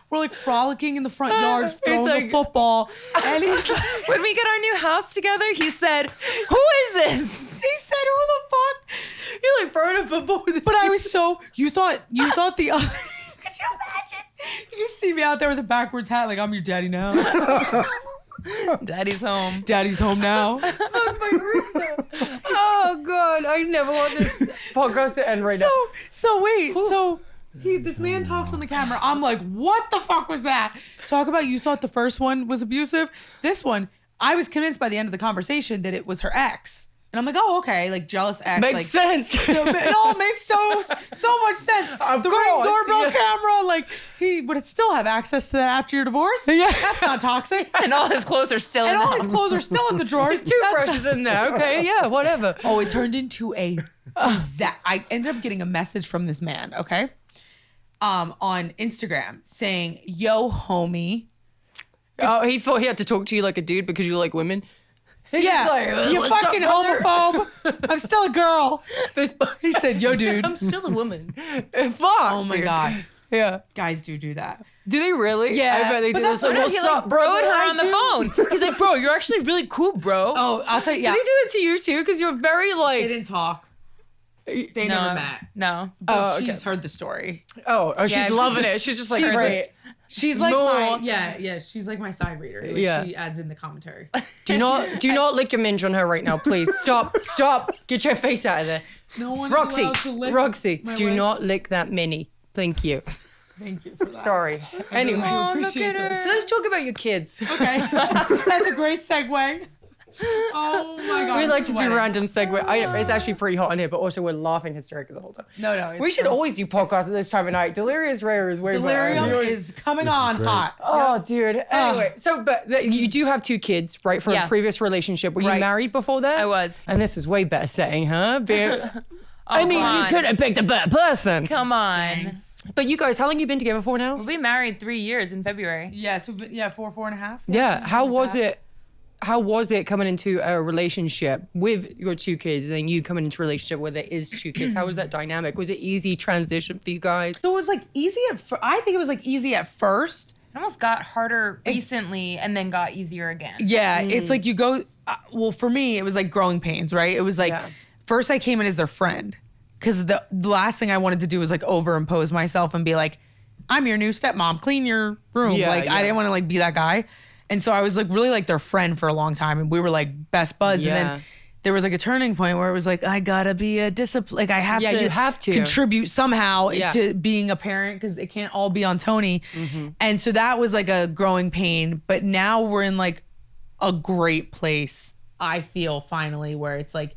We're like frolicking in the front yard, throwing like- the football. And he's like, When we get our new house together, he said, "Who is this?" he said, "Who the fuck?" You're like throwing a football with this. But I was so you thought the other. Could you imagine? You just see me out there with a backwards hat, like I'm your daddy now. Daddy's home. Daddy's home now. Oh God, I never want this podcast to end right now. This man talks on the camera. I'm like, what the fuck was that? Talk about you thought the first one was abusive. This one, I was convinced by the end of the conversation that it was her ex. And I'm like, oh, okay, like jealous ex. Makes like, sense. It all makes so much sense. Of the course, Ring doorbell yeah. camera, like he would still have access to that after your divorce. Yeah. That's not toxic. And all his clothes are still in And the all house. his clothes are still in the drawers. Toothbrushes in there. Okay, yeah, whatever. Oh, it turned into a I ended up getting a message from this man, okay? On Instagram saying, yo, homie. Oh, he thought he had to talk to you like a dude because you like women. He's Yeah, just like, you "What's up, fucking brother?" homophobe. I'm still a girl. He said, yo, dude. I'm still a woman. Fuck. Oh my dude. God. Yeah. Guys do that. Do they really? Yeah, I bet they but do. that's That's like, what what's He up, like bro? rode her on the phone. He's like, bro, you're actually really cool, bro. Oh, I'll tell you. Did Yeah. he do it to you too? Because you're very They like. didn't talk. They no, never met. No. But Oh, okay. she's heard the story. Oh, she's Yeah, loving it. She's just like, She's great. She's like No. she's like my side reader. Like, Yeah. She adds in the commentary. Do not lick your minge on her right now, please. Stop. Get your face out of there. No one Roxy, do not lick that mini. Thank you. Thank you for that. Sorry. Anyway, Appreciate that. so let's talk about your kids. Okay. That's a great segue. Oh my God. We I'm like to do sweating. random segue. It's actually pretty hot in here, but also we're laughing hysterically the whole time. No. We should always do podcasts at this time of night. Delirious Rare is way Delirium better. is coming on great. hot. Oh, dude. Anyway, but you do have 2 kids, right, from Yeah. a previous relationship. Were you Right. married before that? I was. And this is way better setting, huh? I mean, come you on. could have picked a better person. Come on. But you guys, how long you been together for now? We'll be married 3 years in February. Yeah, so 4.5. Yeah. How was it? How was it coming into a relationship with your 2 kids and then you coming into a relationship where there is 2 kids? How was that dynamic? Was it easy transition for you guys? So it was like easy I think it was like easy at first. It almost got harder recently and then got easier again. Yeah, it's like you go. Well, for me, it was like growing pains, right? It was like Yeah. first I came in as their friend because the last thing I wanted to do was like overimpose myself and be like, I'm your new stepmom, clean your room. Yeah, like yeah. I didn't want to like be that guy, and so I was like really like their friend for a long time, and we were like best buds. Yeah. And then there was like a turning point where it was like I gotta be a discipline. Like I have Yeah, to, you have to. contribute somehow Yeah. to being a parent because it can't all be on Toni. And so that was like a growing pain. But now we're in like a great place. I feel finally where it's like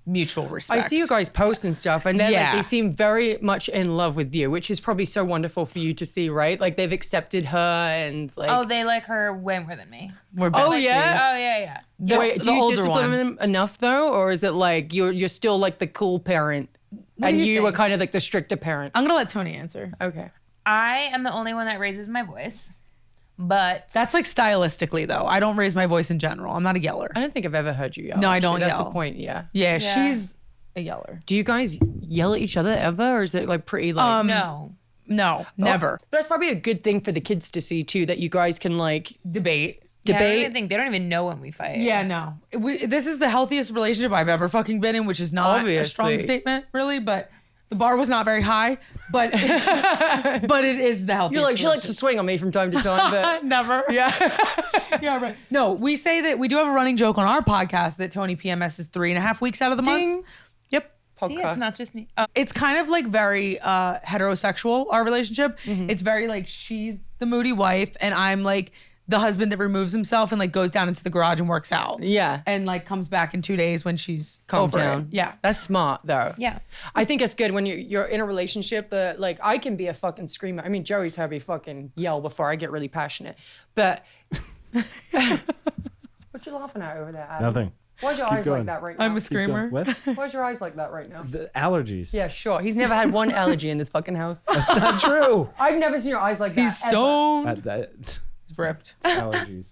mutual respect. I see you guys post and stuff, and then like, Yeah. they seem very much in love with you, which is probably so wonderful for you to see, right? Like they've accepted her and like. Oh, they like her way more than me. We're Oh, besties. yeah? Oh, yeah. Wait, do the you older discipline one. them enough though, or is it like you're still like the cool parent, and do you you were think? kind of like the stricter parent? I'm gonna let Toni answer. Okay. I am the only one that raises my voice. But That's like stylistically though. I don't raise my voice in general. I'm not a yeller. I don't think I've ever heard you yell. No, I actually. don't That's yell. the point. Yeah. Yeah, she's a yeller. Do you guys yell at each other ever, or is it like pretty like? no. No, never. That's probably a good thing for the kids to see too, that you guys can like Debate. Yeah, I don't debate. even think they don't even know when we fight. Yeah, no. This is the healthiest relationship I've ever fucking been in, which is not a strong Obviously. statement, really, but the bar was not very high, but but it is the healthiest. You're like, she likes to swing on me from time to time, but Never. yeah. Yeah, right. No, we say that we do have a running joke on our podcast that Toni PMS is 3.5 weeks out of the month. Yep. See, it's not just me. It's kind of like very heterosexual, our relationship. It's very like she's the moody wife and I'm like the husband that removes himself and like goes down into the garage and works out. Yeah. And like comes back in 2 days when she's Calm over down. it. Yeah. That's smart though. Yeah. I think it's good when you're in a relationship that like I can be a fucking screamer. I mean, Joey's had me fucking yell before I get really passionate. But what you laughing at over there, Adam? Nothing. Why's your Keep eyes going. like that right now? I'm a screamer. What? Why's your eyes like that right now? The allergies. Yeah, sure. He's never had one allergy in this fucking house. That's not true. I've never seen your eyes like that. He's ever. stoned. That He's ripped. allergies.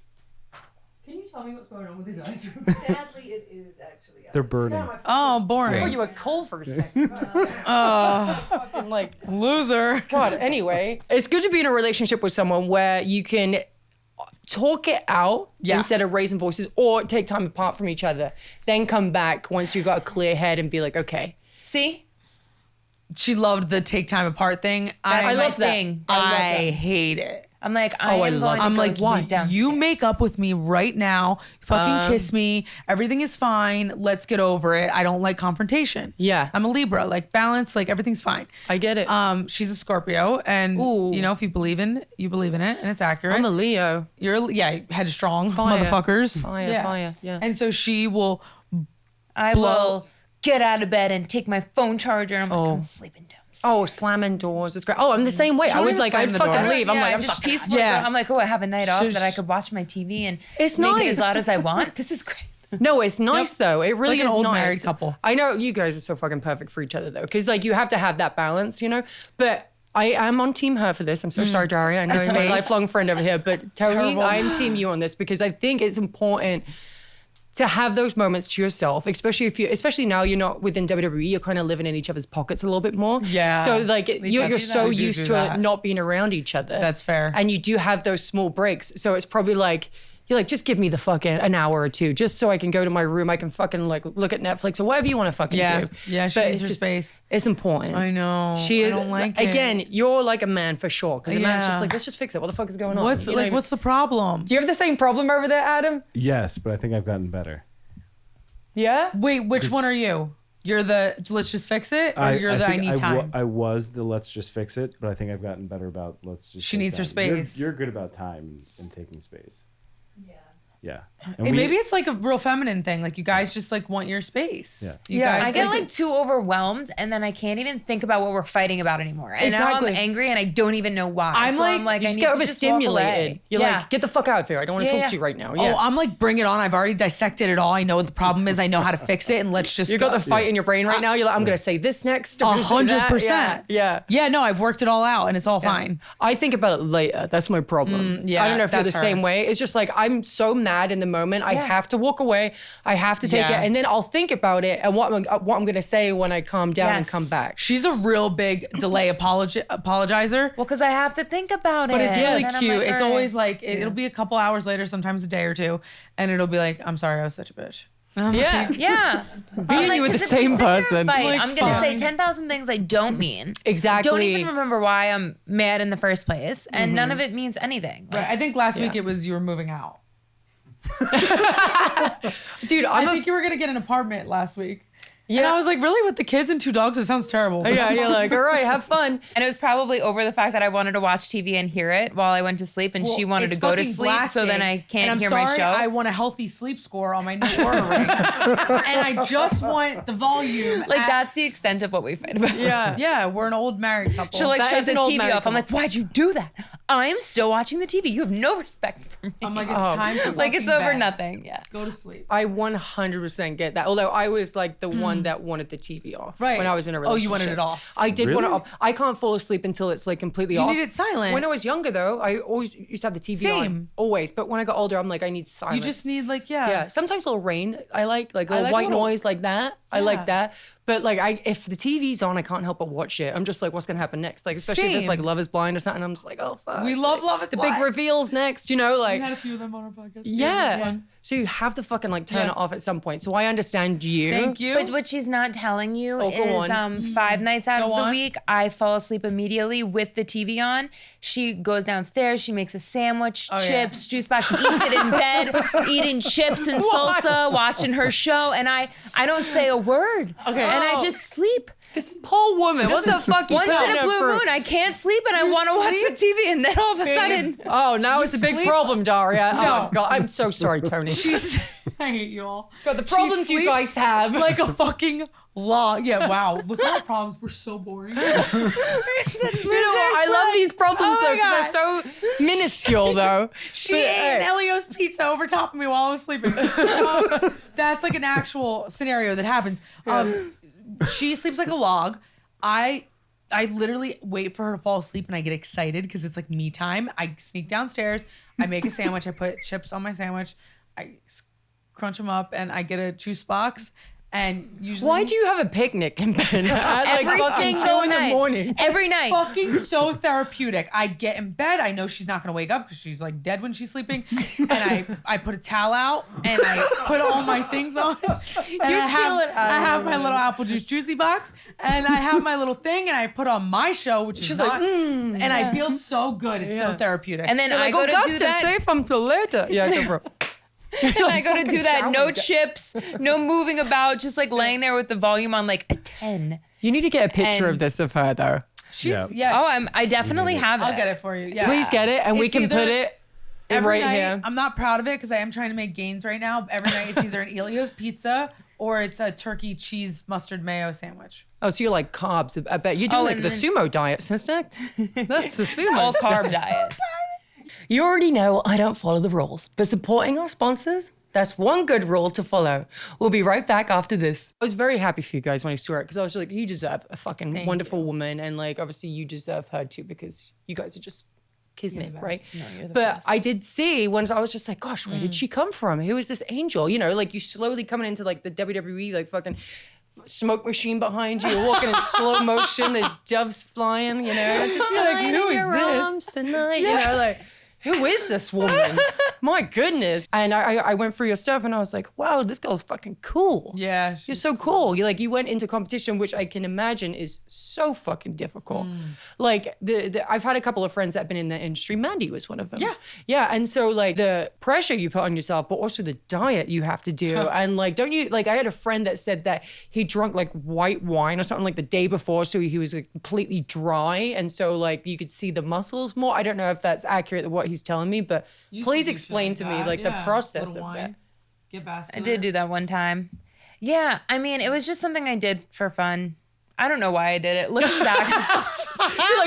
Can you tell me what's going on with his eyes? Sadly, it is actually. They're burning. Oh, I boring. thought you were cool for a second. Fucking like, Loser. God, anyway. It's good to be in a relationship with someone where you can talk it out instead of raising voices or take time apart from each other. Then come back once you've got a clear head and be like, okay. See? She loved the take time apart thing. I love that. thing. I hate it. I'm like, I am going to I'm go like, sleep downstairs. you make up with me right now. Fucking kiss me. Everything is fine. Let's get over it. I don't like confrontation. Yeah. I'm a Libra. Like balance. Like everything's fine. I get it. She's a Scorpio, and Ooh. you know, if you believe in it, and it's accurate. I'm a Leo. You're headstrong Fire. motherfuckers. Fire, yeah. And so she will. I will get out of bed and take my phone charger. And I'm like, I'm sleeping downstairs. Oh, slamming doors is great. Oh, I'm the same way. I would like, I'd fucking leave. I'm Yeah, like, I'm just fucking peaceful. Yeah. I'm like, oh, I have a night off that I could watch my TV and It's make it nice. as loud as I want. This is great. No, it's nice though. It really Like an is old nice. married couple. I know you guys are so fucking perfect for each other though, because like you have to have that balance, you know. But I am on team her for this. I'm so sorry, Daria. I know you're my Space. lifelong friend over here, but Toni, Terrible. I'm team you on this because I think it's important to have those moments to yourself, especially now you're not within WWE, you're kind of living in each other's pockets a little bit more. Yeah. So like you're do so that. We do used do to that. not being around each other. That's fair. And you do have those small breaks. So it's probably like, you're like, just give me the fucking an hour or two, just so I can go to my room. I can fucking like look at Netflix or whatever you want to fucking Yeah. do. Yeah, she But needs it's her space. It's important. I know. She is. I don't like it. Again, you're like a man for sure, because a man's just Yeah. like, let's just fix it. What the fuck is going on? What's You know what I mean? what's the problem? Do you have the same problem over there, Adam? Yes, but I think I've gotten better. Yeah. Wait, which one are you? You're the let's just fix it, or you're the I think need time. I was the let's just fix it, but I think I've gotten better about let's just. She take needs her time. space. You're good about time and taking space. Yeah. And maybe it's like a real feminine thing. Like you guys just like want your space. Yeah. You Yeah, guys I get like too overwhelmed and then I can't even think about what we're fighting about anymore. And now I'm Exactly. angry and I don't even know why. I'm So like- I'm like, You I just need get to just walk overstimulated. away. You're Yeah. like, get the fuck out of here. I don't want to Yeah, talk to yeah. you right now. Yeah. Oh, I'm like, bring it on. I've already dissected it all. I know what the problem is. I know how to fix it, and let's just. You got the fight in your brain right now. You're like, I'm gonna say this next. I'm gonna say that. 100%. Yeah. Yeah, no, I've worked it all out, and it's all fine. I think about it later. That's my problem. yeah, I don't know if you're the that's her. same way. It's just like I'm so mad in the moment. I have to walk away. I have to take Yeah. it, and then I'll think about it and what I'm gonna say when I calm down and Yes. come back. She's a real big delay apologizer. Well, because I have to think about But it. it's really And I'm cute. like, It's all right. always like it'll be a couple hours later, sometimes a day or two, and it'll be like, "I'm sorry, I was such a bitch." Yeah. Yeah. Being you with the same person. Fight, I'm going to say fine. 10,000 things I don't mean. Exactly. Don't even remember why I'm mad in the first place. And none of it means anything. Right. I think last week it was you were moving out. Dude, I think you were gonna get an apartment last week. Yeah. And I was like, really, with the kids and 2 dogs? It sounds terrible. yeah, you're like, all right, have fun. And it was probably over the fact that I wanted to watch TV and hear it while I went to sleep, and she wanted to It's go to fucking sleep, so then I blasting. can't And hear I'm my sorry, show. I want a healthy sleep score on my new Oura ring, and I just want the volume. Like at- that's the extent of what we fight about. Yeah. Yeah, we're an old married couple. She'll like That shut is the an old TV married off. I'm like, why'd you do that? I'm still watching the TV. You have no respect for me. I'm like, it's time to like it's fucking over bed. nothing. Yeah. Go to sleep. I 100% get that. Although I was like the one that wanted the TV off Right. when I was in a Oh, relationship. you wanted it off. I did want it Really? off. I can't fall asleep until it's like completely You off. need it silent. When I was younger though, I always used to have the TV on. Same. Always. But when I got older, I'm like, I need silence. You just need like Yeah. Sometimes a little rain. I like little like white little- noise like that. I like that. But like if the TV's on, I can't help but watch it. I'm just like, what's gonna happen next? Like especially if it's Same. like Love Is Blind or something. I'm just like, oh fuck. We love Love Is the Blind. big reveals next. You know, like We had a few of them on our podcast. yeah. So you have to fucking like turn Yeah. it off at some point. So I understand you. Thank you. But what she's not telling you Oh, go is on. 5 nights out Go of the on. week, I fall asleep immediately with the TV on. She goes downstairs, she makes a sandwich, yeah. chips, juice box, eats it in bed, eating chips and salsa, watching her show, and I don't say a word. Okay. And I Oh. just sleep. This poor woman. What the fuck? You Once put in a her blue through? moon, I can't sleep and I want to watch the TV, and then all of a sudden, Oh, now it's a big sleep? problem, Daria. Oh god, I'm so sorry, Tony. I hate you all. God, the problems you sleeps guys have. like a fucking log. Yeah, wow. Look at our problems. We're so boring. You know what? I love these problems Oh though my because they're so minuscule though. She But, ate hey. an Elio's pizza over top of me while I was sleeping. That's like an actual scenario that happens. She sleeps like a log. I literally wait for her to fall asleep and I get excited because it's like me time. I sneak downstairs. I make a sandwich. I put chips on my sandwich. I crunch them up and I get a juice box And usually, Why do you have a picnic in bed at like Every fucking single 2 in the night. morning? Every night. fucking so therapeutic. I get in bed. I know she's not gonna wake up because she's like dead when she's sleeping. And I put a towel out and I put all my things on. And I have my little apple juice juicy box and I have my little thing and I put on my show, which She's is like, not, and I feel so good. It's so therapeutic. And then You're I like, go to do Augusta, that. safe until later. Yeah, go bro. And I go to do that. No Shower. chips, no moving about, just like laying there with the volume on like a 10. You need to get a picture And- of this of her though. she's Yeah. Oh, I definitely have it. I'll get it for you. Yeah. Please get it, and we It's can either put it every right night. here. I'm not proud of it because I am trying to make gains right now. Every night it's either an Elio's pizza or it's a turkey cheese mustard mayo sandwich. Oh, so you're like carbs. I bet you're doing Oh, like and the then- sumo diet, sister. That's the sumo. All carb diet. You already know I don't follow the rules, but supporting our sponsors, that's one good rule to follow. We'll be right back after this. I was very happy for you guys when I saw it because I was like, you deserve a fucking wonderful woman. And like, obviously you deserve her too because you guys are just kismet, right? But I did see once I was just like, gosh, where did she come from? Who is this angel? You know, like you slowly coming into like the WWE, like fucking smoke machine behind you. You're walking in slow motion. There's doves flying, you know. Just You're like, lying who in is your this? arms tonight, you know, like. Who is this woman? My goodness. And I went through your stuff and I was like, wow, this girl's fucking cool. Yeah. You're so cool. You went into competition, which I can imagine is so fucking difficult. Like I've had a couple of friends that have been in the industry. Mandy was one of them. Yeah. Yeah. And so like the pressure you put on yourself, but also the diet you have to do. And like, don't you, like I had a friend that said that he drunk like white wine or something like the day before. So he was like, completely dry. And so like you could see the muscles more. I don't know if that's accurate what he's telling me, but please explain to me like the process of that. Get vascular. I did do that one time. Yeah, I mean, it was just something I did for fun. I don't know why I did it. Looking back,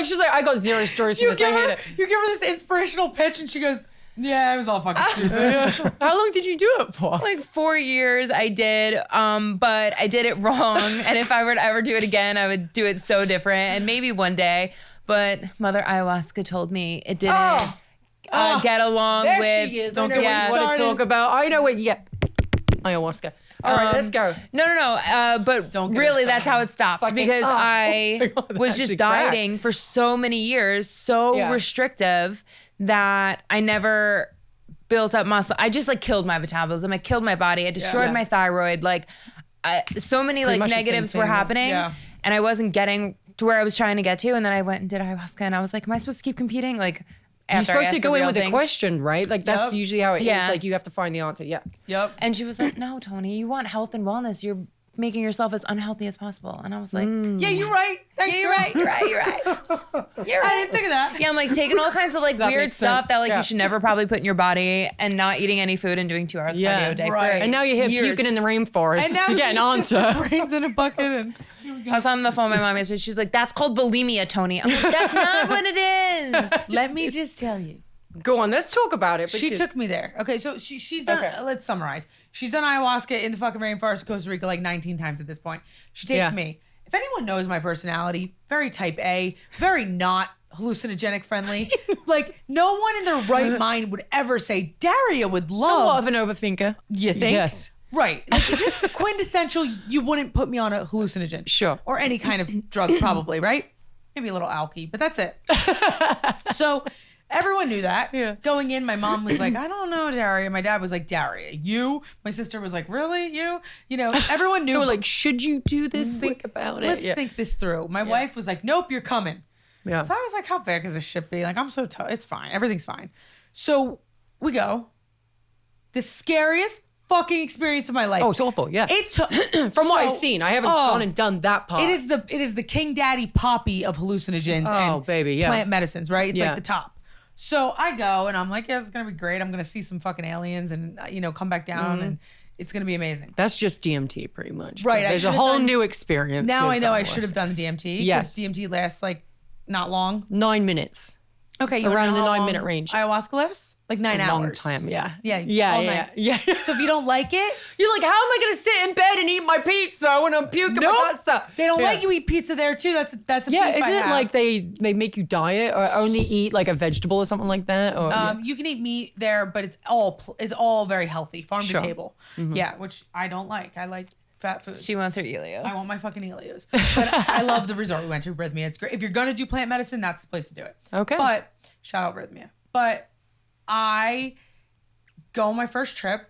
She's like, I got zero stories from this. I hate it. You give her this inspirational pitch and she goes, yeah, it was all fucking stupid. How long did you do it for? like 4 years I did, but I did it wrong. And if I were to ever do it again, I would do it so different. And maybe one day, but Mother Ayahuasca told me it didn't get along there with. she is. I know Yeah. what you want to talk about. I know what. Yeah, ayahuasca. All right, let's go. No. But Don't get her really, that's started. how it stopped Fucking- because oh, oh I my God, that was actually just cracked. dieting for so many years, so Yeah. restrictive that I never built up muscle. I just like killed my metabolism. I killed my body. I destroyed Yeah. my thyroid. Like, so many like much the same negatives were thing, yeah. happening, Yeah. and I wasn't getting to where I was trying to get to. And then I went and did ayahuasca, and I was like, "Am I supposed to keep competing?" Like, You're after I supposed to asked go the in real with a things. question, right? Like that's Yep. usually how it is. Yeah. Like you have to find the answer. Yeah. Yep. And she was like, "No, Toni, you want health and wellness. You're making yourself as unhealthy as possible." And I was like, Yeah, you're right. Thanks, "You're right. You're right. You're right. You're I right." didn't think of that. Yeah, I'm like taking all kinds of like weird makes stuff sense. that like Yeah. you should never probably put in your body, and not eating any food and doing 2 hours Yeah. cardio a day. Right. For And now you're here years. puking in the rainforest And now to get an she's just answer. brains in a bucket and I was on the phone with my mom yesterday. She's like, "That's called bulimia, Toni." I'm like, "That's not what it is." let me just tell you. Go on, let's talk about it. She because- took me there. Okay, so she's done. Okay. Let's summarize. She's done ayahuasca in the fucking rainforest of Costa Rica like 19 times at this point. She takes Yeah. me. If anyone knows my personality, very type A, very not hallucinogenic friendly. Like no one in their right mind would ever say Daria would love. somewhat of an overthinker. You think? Yes. Right. Like just quintessential. You wouldn't put me on a hallucinogen. Sure. Or any kind of drug, probably. Right. Maybe a little alky, but that's it. So. Everyone knew that. Yeah. Going in, my mom was like, I don't know, Daria. My dad was like, Daria, you? My sister was like, really? You? You know, everyone knew. They were like, should you do this? Think about it. let's Yeah. think this through. My wife was like, nope, you're coming. Yeah. So I was like, how big is this shit be? Like, I'm so tough. It's fine. Everything's fine. So we go. The scariest fucking experience of my life. Oh, it's awful. Yeah. It took From what I've seen, I haven't gone and done that part. It is the king daddy poppy of hallucinogens and baby, yeah. plant medicines, right? It's Yeah. like the top. So I go and I'm like, yeah, it's gonna be great. I'm gonna see some fucking aliens and come back down and it's gonna be amazing. That's just DMT, pretty much. Right, I There's a should've whole done- new experience. Now with I know I ayahuasca. should have done the DMT. 'Cause Yes. DMT lasts like not long. 9 minutes. Okay, you Around wanna know the how 9-minute long range. Ayahuasca lasts? Like 9 A hours. long time. Yeah. Yeah, Yeah. all Yeah. night. Yeah. So if you don't like it, You're like, how am I going to sit in bed and eat my pizza when I'm puking nope. my pizza? They don't Yeah. let you eat pizza there too. That's a Yeah, beef I isn't it have. like they make you diet or only eat like a vegetable or something like that? Or You can eat meat there, but it's all very healthy, farm Sure. to table. Yeah, which I don't like. I like fat food. She wants her Elio. I want my fucking Elios. But I love the resort we went to, Rhythmia. It's great. If you're gonna do plant medicine, that's the place to do it. Okay. But shout out Rhythmia. But I go on my first trip.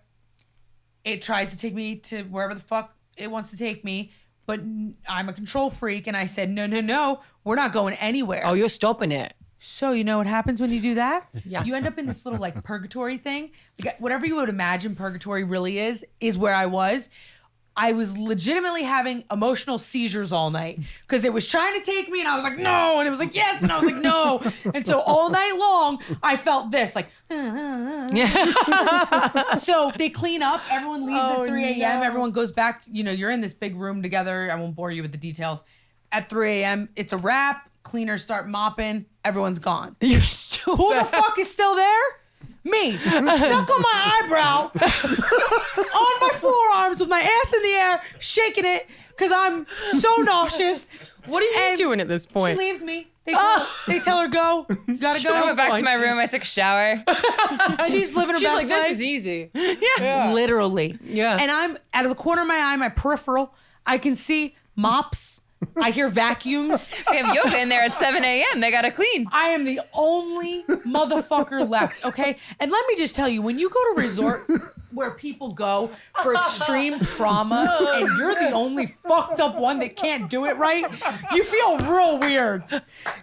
It tries to take me to wherever the fuck it wants to take me. But I'm a control freak. And I said, no, we're not going anywhere. Oh, you're stopping it. So you know what happens when you do that? Yeah. You end up in this little like purgatory thing. Like whatever you would imagine purgatory really is where I was. I was legitimately having emotional seizures all night because it was trying to take me and I was like, no. And it was like, yes. And I was like, no. And so all night long, I felt this like, so they clean up. Everyone leaves at 3 a.m. no. Everyone goes back. You're in this big room together. I won't bore you with the details. At 3 a.m., it's a wrap. Cleaners start mopping. Everyone's gone. You're still Who the fuck is still there? Me. Stuck on my eyebrow, on my forearms with my ass in the air, shaking it because I'm so nauseous. What are you doing at this She point? leaves me. They tell her go. You gotta I go. went back to my room. I took a shower. She's living her She's best like, life. this is easy. Literally. Yeah. And I'm out of the corner of my eye, my peripheral, I can see mops. I hear vacuums. We have yoga in there at 7 a.m. They gotta clean. I am the only motherfucker left, okay? And let me just tell you, when you go to a resort where people go for extreme trauma and you're the only fucked up one that can't do it right, you feel real weird.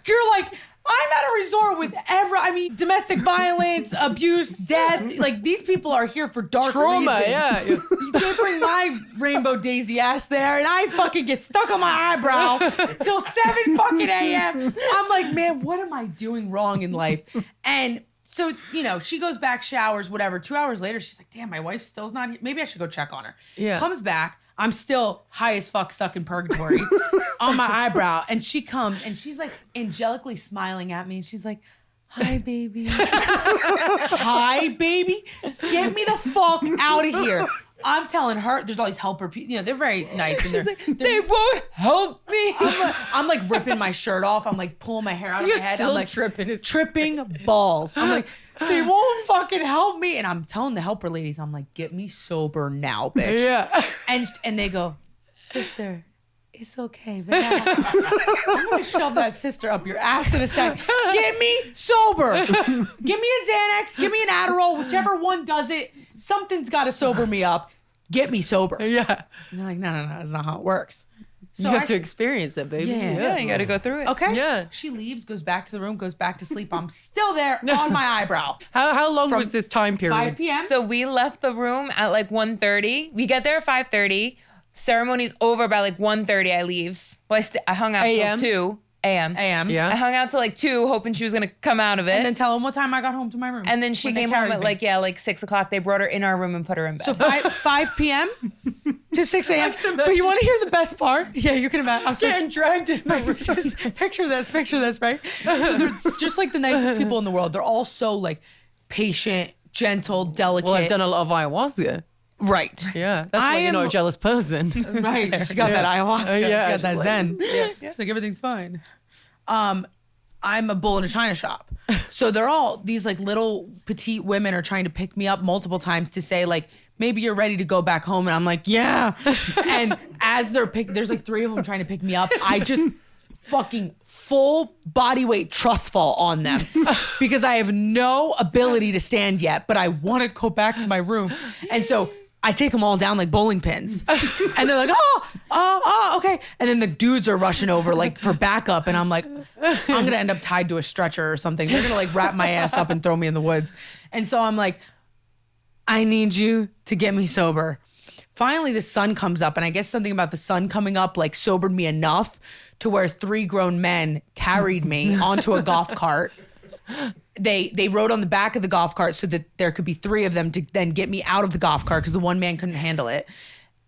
You're like, I'm at a resort with domestic violence, abuse, death. Like, these people are here for dark Trauma, reasons. yeah. They bring my rainbow daisy ass there, and I fucking get stuck on my eyebrow till 7 fucking a.m. I'm like, man, what am I doing wrong in life? And so, she goes back, showers, whatever. 2 hours later, she's like, damn, my wife still's not here. Maybe I should go check on her. Yeah. Comes back. I'm still high as fuck, stuck in purgatory on my eyebrow. And she comes and she's like angelically smiling at me. And she's like, hi, baby. Hi, baby. Get me the fuck out of here. I'm telling her, there's all these helper people. They're very nice. And they won't help me. I'm like ripping my shirt off. I'm like pulling my hair out You're of my head. still I'm like tripping balls. I'm like, they won't fucking help me. And I'm telling the helper ladies, I'm like, get me sober now, bitch. Yeah. And they go, sister, it's okay. But I'm gonna shove that sister up your ass in a sec. Get me sober. Give me a Xanax. Give me an Adderall. Whichever one does it. Something's got to sober me up. Get me sober. Yeah. And they're like, no, that's not how it works. So You have to experience it, baby. Yeah. You gotta go through it. Okay. Yeah. She leaves, goes back to the room, goes back to sleep. I'm still there on my eyebrow. How long was this time period? 5 p.m. So we left the room at like 1:30. We get there at 5:30. Ceremony's over by like 1:30. I leave. Well, I hung out AM? till 2 a.m. a.m. Yeah. I hung out till like 2, hoping she was gonna come out of it. And then tell them what time I got home to my room. And then she when they came home carried at me. like 6 o'clock. They brought her in our room and put her in bed. So 5 p.m. to 6 a.m. But you want to hear the best part? Yeah, you can imagine. I'm Getting dragged in my room. just picture this, right? So they're just like the nicest people in the world. They're all so like patient, gentle, delicate. Well, I've done a lot of ayahuasca. right. Yeah. That's why you're not a jealous person. Right. She got that ayahuasca. Yeah, She got that just zen. She's like, everything's fine. I'm a bull in a china shop. So they're all these like little petite women are trying to pick me up multiple times to say like, maybe you're ready to go back home. And I'm like, yeah. And as there's like 3 of them trying to pick me up. I just fucking full body weight trust fall on them because I have no ability to stand yet, but I want to go back to my room. And so I take them all down like bowling pins. And they're like, oh, okay. And then the dudes are rushing over like for backup. And I'm like, I'm going to end up tied to a stretcher or something. They're going to like wrap my ass up and throw me in the woods. And so I'm like, I need you to get me sober. Finally, the sun comes up. And I guess something about the sun coming up like sobered me enough to where 3 grown men carried me onto a golf cart. They rode on the back of the golf cart so that there could be 3 of them to then get me out of the golf cart because the one man couldn't handle it.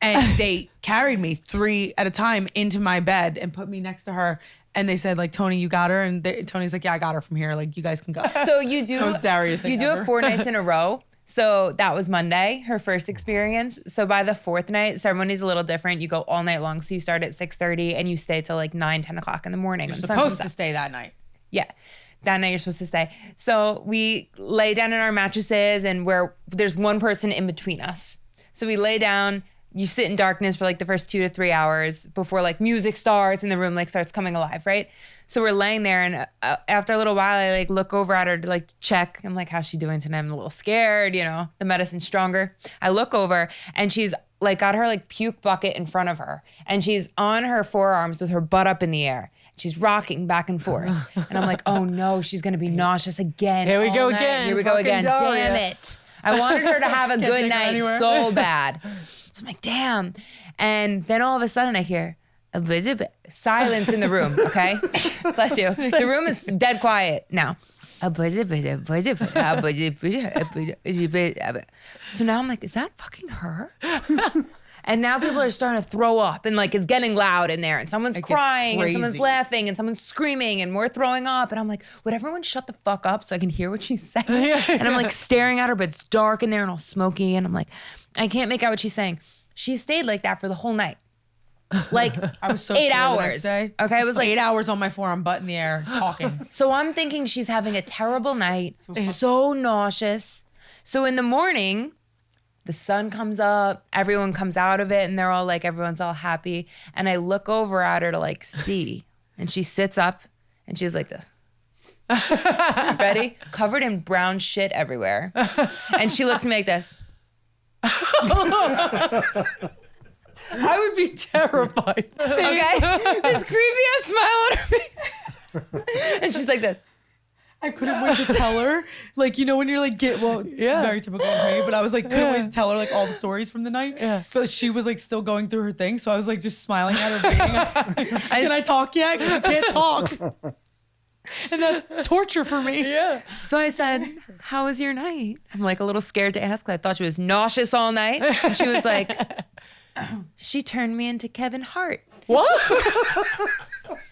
And they carried me 3 at a time into my bed and put me next to her. And they said, like, Toni, you got her? And Tony's like, yeah, I got her from here. Like, you guys can go. So you do Most Daria thing you do ever. it 4 nights in a row. So that was Monday, her first experience. So by the 4th night, ceremony's a little different. You go all night long. So you start at 6:30 and you stay till like 9, 10 o'clock in the morning. You're when the sun supposed comes to up. stay that night. Yeah. That night you're supposed to stay. So we lay down in our mattresses and there's one person in between us. So we lay down, you sit in darkness for like the first 2 to 3 hours before like music starts and the room like starts coming alive, right? So we're laying there, and after a little while, I like look over at her to like check. I'm like, how's she doing tonight? I'm a little scared, you know, the medicine's stronger. I look over, and she's like got her like puke bucket in front of her, and she's on her forearms with her butt up in the air. She's rocking back and forth. And I'm like, oh no, she's gonna be nauseous again. Here we all go night. again. Here we go again. Fucking Daria. Damn it. I wanted her to have a good take her night anywhere. so bad. So I'm like, damn. And then all of a sudden I hear silence in the room, okay? Bless you. The room is dead quiet now. So now I'm like, is that fucking her? And now people are starting to throw up, and like it's getting loud in there, and someone's crying, and someone's crazy. laughing, and someone's screaming, and we're throwing up. And I'm like, would everyone shut the fuck up so I can hear what she's saying? And I'm like staring at her, but it's dark in there and all smoky, and I'm like, I can't make out what she's saying. She stayed like that for the whole night. Like I was so 8 sore the hours. next day. Okay, it was like 8 hours on my forearm, butt in the air, talking. So I'm thinking she's having a terrible night, so nauseous. So in the morning, the sun comes up, everyone comes out of it, and they're all like, everyone's all happy. And I look over at her to like see, and she sits up, and she's like this. Ready? Covered in brown shit everywhere. And she looks at me like this. I would be terrified. Okay? This creepy ass smile on her face. And she's like this. I couldn't wait to tell her, like, you know, when you're like, it's very typical of me, but I was like, couldn't wait to tell her like all the stories from the night. Yeah. So she was like still going through her thing. So I was like just smiling at her. Can I talk yet? 'Cause I can't talk. And that's torture for me. Yeah. So I said, how was your night? I'm like a little scared to ask. I thought she was nauseous all night. And she was like, she turned me into Kevin Hart. What?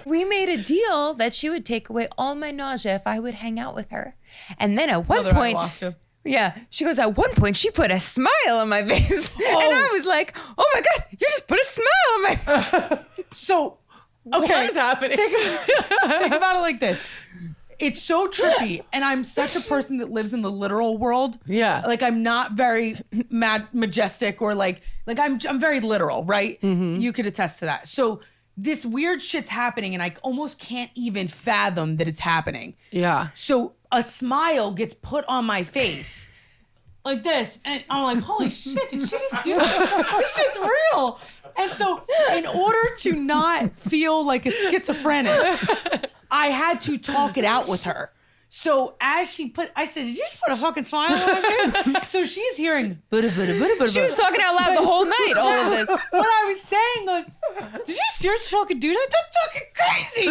We made a deal that she would take away all my nausea if I would hang out with her. And then at one Another point, ayahuasca. yeah, she goes, at one point, she put a smile on my face. And I was like, oh my God, you just put a smile on my face. So, okay. What is happening? Think about it like this. It's so trippy, and I'm such a person that lives in the literal world. Yeah. Like I'm not very majestic or like I'm very literal, right? Mm-hmm. You could attest to that. So this weird shit's happening, and I almost can't even fathom that it's happening. Yeah. So a smile gets put on my face. Like this, and I'm like, holy shit, did she just do that? This shit's real. And so, in order to not feel like a schizophrenic, I had to talk it out with her. So as she I said, did you just put a fucking smile on my face? So she's hearing, She was talking out loud the whole night, all of this. what I was saying was, did you seriously fucking do that? That's fucking crazy.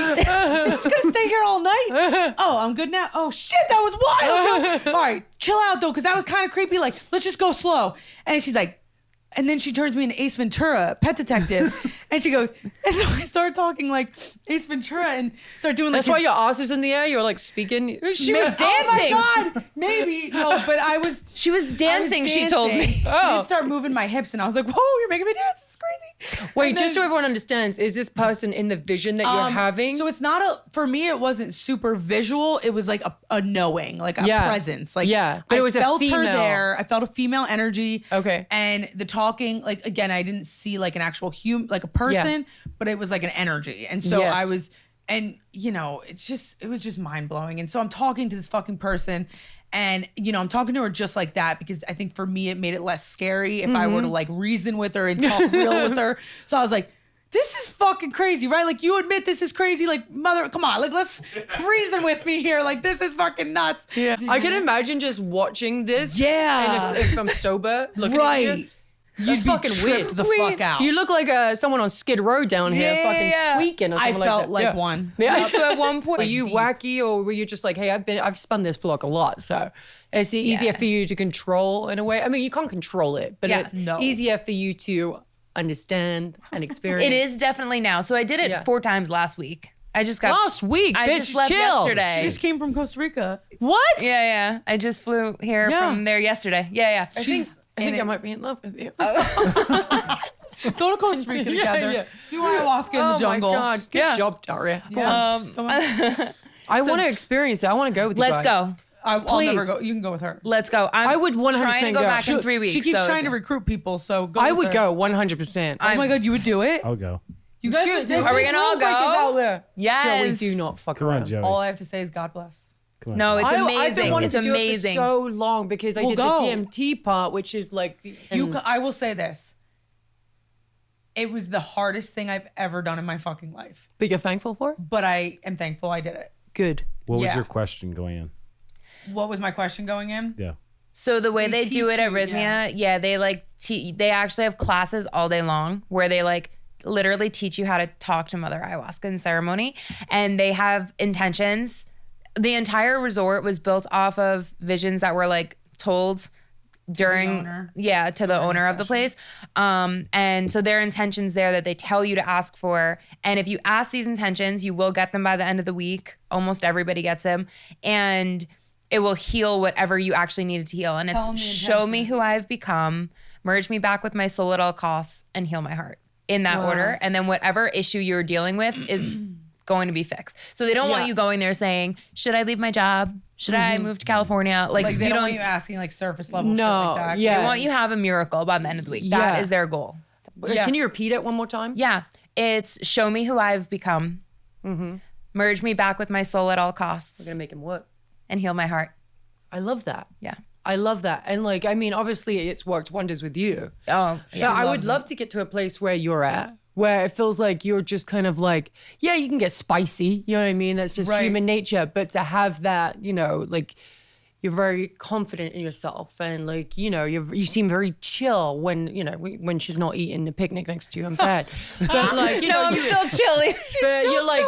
This is gonna stay here all night. Oh, I'm good now. Oh shit, that was wild. All right, chill out though, because that was kind of creepy. Like, let's just go slow. And she's like, and then she turns me into Ace Ventura, pet detective. And she goes, and so I start talking like Ace Ventura and start doing like That's why your ass was in the air. You were like speaking. She was dancing. Oh my God, maybe. No, but I was. She was dancing, she told me. I did start moving my hips, and I was like, "Whoa, you're making me dance! This is crazy." Wait, And just so then- everyone understands, is this person in the vision that you're having? So it's not for me. It wasn't super visual. It was like a knowing, like a presence. Like Yeah, but I it was a felt her female. there. I felt a female energy. Okay. And the talking, like again, I didn't see like an actual human, like a person, but it was like an energy. And so Yes. I was, and you know, it was just mind blowing. And so I'm talking to this fucking person. And, you know, I'm talking to her just like that because I think for me, it made it less scary if I were to like reason with her and talk real with her. So I was like, this is fucking crazy, right? Like, you admit this is crazy. Like, mother, come on. Like, let's reason with me here. Like, this is fucking nuts. Yeah. I can imagine just watching this. Yeah. And if I'm sober, looking Right. at you. You'd That's be fucking weird. tripped the fuck out. You look like someone on Skid Row down here, Yeah, fucking yeah. tweaking or I something felt like that. like one. Yeah. So at one point, Were you wacky, or were you just like, hey, I've spun this block a lot, so it's easier for you to control in a way. I mean, you can't control it, but Yeah, it's no. easier for you to understand and experience. it is definitely now. So I did it Yeah. 4 times last week. I just got Last week, I bitch, just left chill. yesterday. I just came from Costa Rica. What? Yeah. I just flew here Yeah. from there yesterday. Yeah. I think I might be in love with you. Go to Costa Rica Yeah, together. yeah. Do ayahuasca in Oh the jungle. my God. Good Yeah. job, Daria. Go on. Yeah. Just come on. I want to experience it. I want to go with you Let's guys. go. I'll Please. never go. You can go with her. Let's go. I would 100% trying to go go. back in 3 weeks. She keeps so- trying to recruit people, so go I with would her. go 100%. Oh my God, you would do it? I'll go. You guys Shoot, would do there's it? Are we two gonna all go? Rulebreakers out there. Yes. Joey, do not fuck Come on, around. Joey. All I have to say is God bless. Come on. No, it's amazing. I've been wanting it's to do amazing. it for so long because I Well, did go. the DMT part, which is like the ends. I will say this. It was the hardest thing I've ever done in my fucking life. But you're thankful for it? But I am thankful I did it. Good. What was Yeah. your question going in? What was my question going in? Yeah. So the way They they do it teach at you, Rhythmia, they like they actually have classes all day long where they like literally teach you how to talk to Mother Ayahuasca in ceremony, and they have intentions. The entire resort was built off of visions that were like told during to the owner of the place, and so there are intentions there that they tell you to ask for, and if you ask these intentions you will get them by the end of the week. Almost everybody gets them, and it will heal whatever you actually needed to heal. And Tell 'em it's the show me intention. who I've become, merge me back with my soul at all costs, and heal my heart, in that order. And then whatever issue you're dealing with is going to be fixed. So they don't want you going there saying, should I leave my job? Should I move to California? Like they you don't want you asking like surface level shit No, like that. yeah. They want you to have a miracle by the end of the week. That Yeah. is their goal. Yeah. Can you repeat it one more time? Yeah. It's show me who I've become, merge me back with my soul at all costs, We're gonna make him work. and heal my heart. I love that. Yeah. I love that. And like, I mean, obviously it's worked wonders with you. Oh, But I would love to get to a place where you're at, where it feels like you're just kind of like, yeah, you can get spicy. You know what I mean? That's just Right. human nature. But to have that, you know, like you're very confident in yourself, and like, you know, you seem very chill when, you know, when she's not eating the picnic next to you in bed. But like, you know, I'm you, still chilling. but you're like,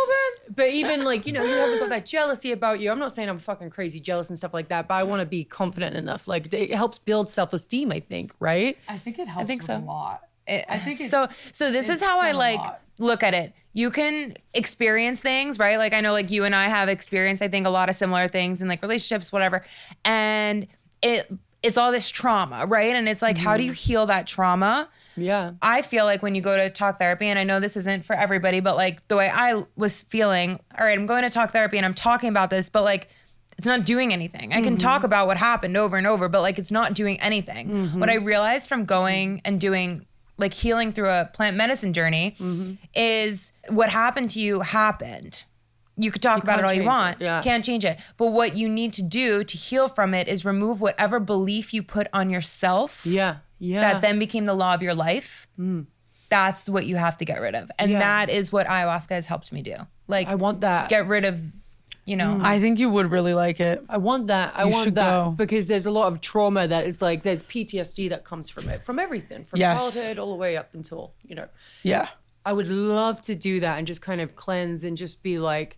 but even like, you know, you haven't got that jealousy about you. I'm not saying I'm fucking crazy jealous and stuff like that, but I want to be confident enough. Like it helps build self-esteem, I think, right? I think it helps think with so. a lot. I think it's- so this is it's how I done a like lot. look at it. You can experience things, right? Like I know like you and I have experienced, I think, a lot of similar things in like relationships, whatever. And it's all this trauma, right? And it's like, how do you heal that trauma? Yeah. I feel like when you go to talk therapy, and I know this isn't for everybody, but like the way I was feeling, all right, I'm going to talk therapy and I'm talking about this, but like it's not doing anything. I can talk about what happened over and over, but like it's not doing anything. What I realized from going and doing like healing through a plant medicine journey is what happened to you happened. You could talk about it can't all you change want. it, yeah. Can't change it. But what you need to do to heal from it is remove whatever belief you put on yourself Yeah. Yeah. that then became the law of your life. That's what you have to get rid of. And Yeah. that is what ayahuasca has helped me do. Like I want that. get rid of, you know, I think you would really like it. I want that. I You want should that go. because there's a lot of trauma that is like there's PTSD that comes from it, from everything, from Yes. childhood all the way up until, you know. Yeah. I would love to do that and just kind of cleanse and just be like,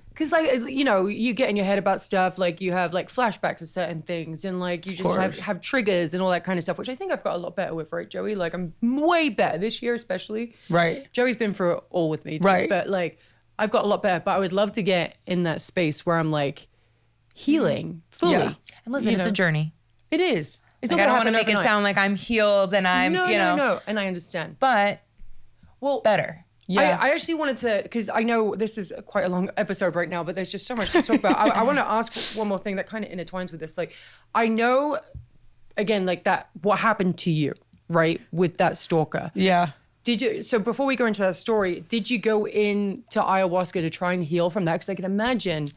because like, you know, you get in your head about stuff, like you have like flashbacks of certain things and like you just have triggers and all that kind of stuff, which I think I've got a lot better with, right, Joey? Like I'm way better this year, especially. Right. Joey's been through it all with me. Right. But like, I've got a lot better, but I would love to get in that space where I'm like healing fully. Yeah. and listen, you it's know. a journey. It is. It's Like, not I don't gonna want to happen make it overnight. sound like I'm healed and I'm, No, you know, no. And I understand. but Well, better. Yeah. I actually wanted to, because I know this is quite a long episode right now, but there's just so much to talk about. I want to ask one more thing that kind of intertwines with this. Like, I know, again, like that, what happened to you, right, with that stalker. Yeah. Did you, so before we go into that story, did you go into ayahuasca to try and heal from that? Because I can imagine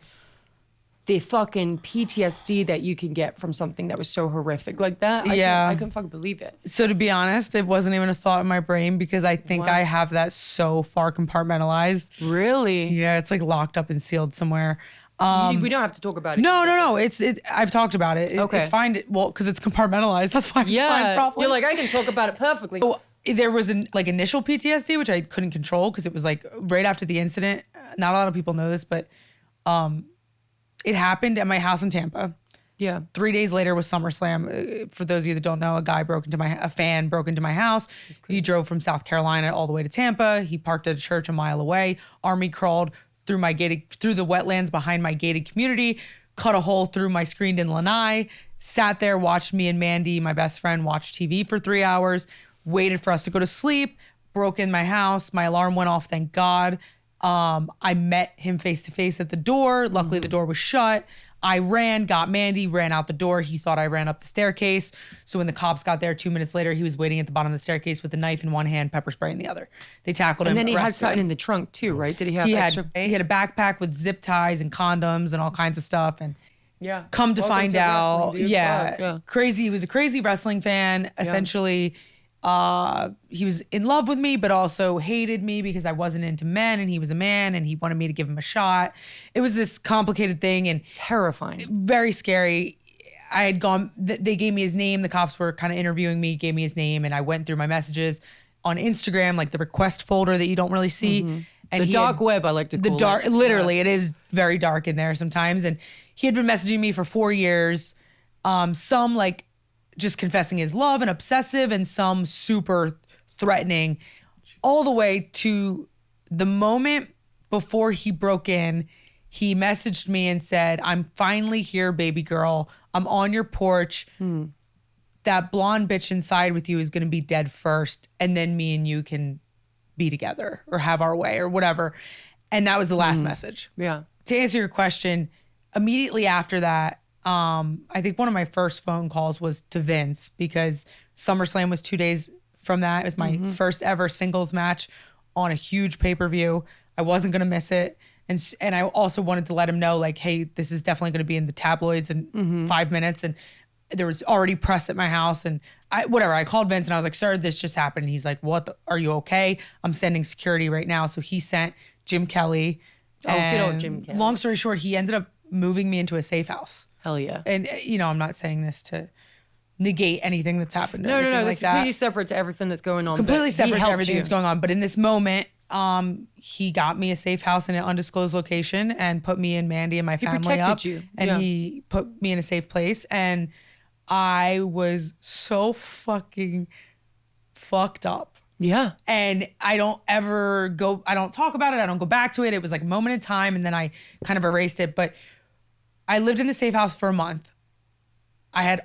the fucking PTSD that you can get from something that was so horrific like that. I couldn't fucking believe it. So to be honest, it wasn't even a thought in my brain because I think I have that so far compartmentalized. Really? Yeah, it's like locked up and sealed somewhere. We don't have to talk about it. No. It's I've talked about it. Okay. It's fine. Well, because it's compartmentalized. That's why it's fine. Yeah. Probably. You're like, I can talk about it perfectly. There was like initial PTSD, which I couldn't control because it was like right after the incident. Not a lot of people know this, but it happened at my house in Tampa. Yeah. 3 days later was SummerSlam. For those of you that don't know, a fan broke into my house. He drove from South Carolina all the way to Tampa. He parked at a church a mile away. Army crawled through the wetlands behind my gated community, cut a hole through my screened-in lanai, sat there, watched me and Mandy, my best friend, watch TV for 3 hours, waited for us to go to sleep, broke in my house. My alarm went off, thank God. I met him face to face at the door. Luckily, the door was shut. I ran, got Mandy, ran out the door. He thought I ran up the staircase. So when the cops got there 2 minutes later, he was waiting at the bottom of the staircase with a knife in one hand, pepper spray in the other. They tackled him. And then he had arrested something him. in the trunk too, right? Did he have He extra? had a backpack with zip ties and condoms and all kinds of stuff. And Yeah. come to Welcome find to out, wrestling, dude. yeah, Fuck, yeah. crazy. He was a crazy wrestling fan. Essentially, he was in love with me, but also hated me because I wasn't into men and he was a man and he wanted me to give him a shot. It was this complicated thing and Terrifying. very scary. I had gone, they gave me his name. The cops were kind of interviewing me, gave me his name, and I went through my messages on Instagram, like the request folder that you don't really see. And The he dark had- web, I like to call the dark, it. literally, it is very dark in there sometimes. And he had been messaging me for 4 years. Some like just confessing his love and obsessive, and some super threatening, all the way to the moment before he broke in. He messaged me and said, "I'm finally here, baby girl. I'm on your porch. That blonde bitch inside with you is going to be dead first, and then me and you can be together or have our way or whatever." And that was the last message. Yeah. To answer your question, immediately after that, I think one of my first phone calls was to Vince because SummerSlam was 2 days from that. It was my first ever singles match on a huge pay-per-view. I wasn't going to miss it. And I also wanted to let him know, like, hey, this is definitely going to be in the tabloids in 5 minutes. And there was already press at my house. And I called Vince and I was like, sir, this just happened. And he's like, are you okay? I'm sending security right now. So he sent Jim Kelly. Oh, good old And Jim Kelly. Long story short, he ended up moving me into a safe house. Hell yeah. And, I'm not saying this to negate anything that's happened. Or No, anything like that's that. completely separate to everything that's going on. Completely but he separate to helped everything you. that's going on. But in this moment, he got me a safe house in an undisclosed location and put me and Mandy and my family protected up. you. And Yeah. he put me in a safe place. And I was so fucking fucked up. Yeah. And I don't talk about it. I don't go back to it. It was like a moment in time and then I kind of erased it. But I lived in the safe house for a month. I had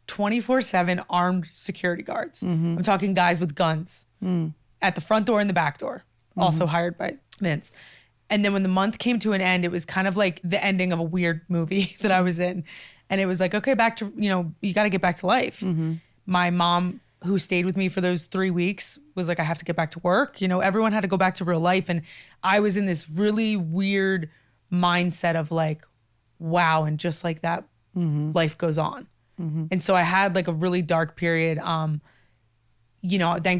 24/7 armed security guards. I'm talking guys with guns at the front door and the back door, also hired by Vince. And then when the month came to an end, it was kind of like the ending of a weird movie that I was in. And it was like, okay, back to, you got to get back to life. My mom, who stayed with me for those 3 weeks, was like, I have to get back to work. Everyone had to go back to real life. And I was in this really weird mindset of like, wow. And just like that, life goes on. And so I had like a really dark period. Thank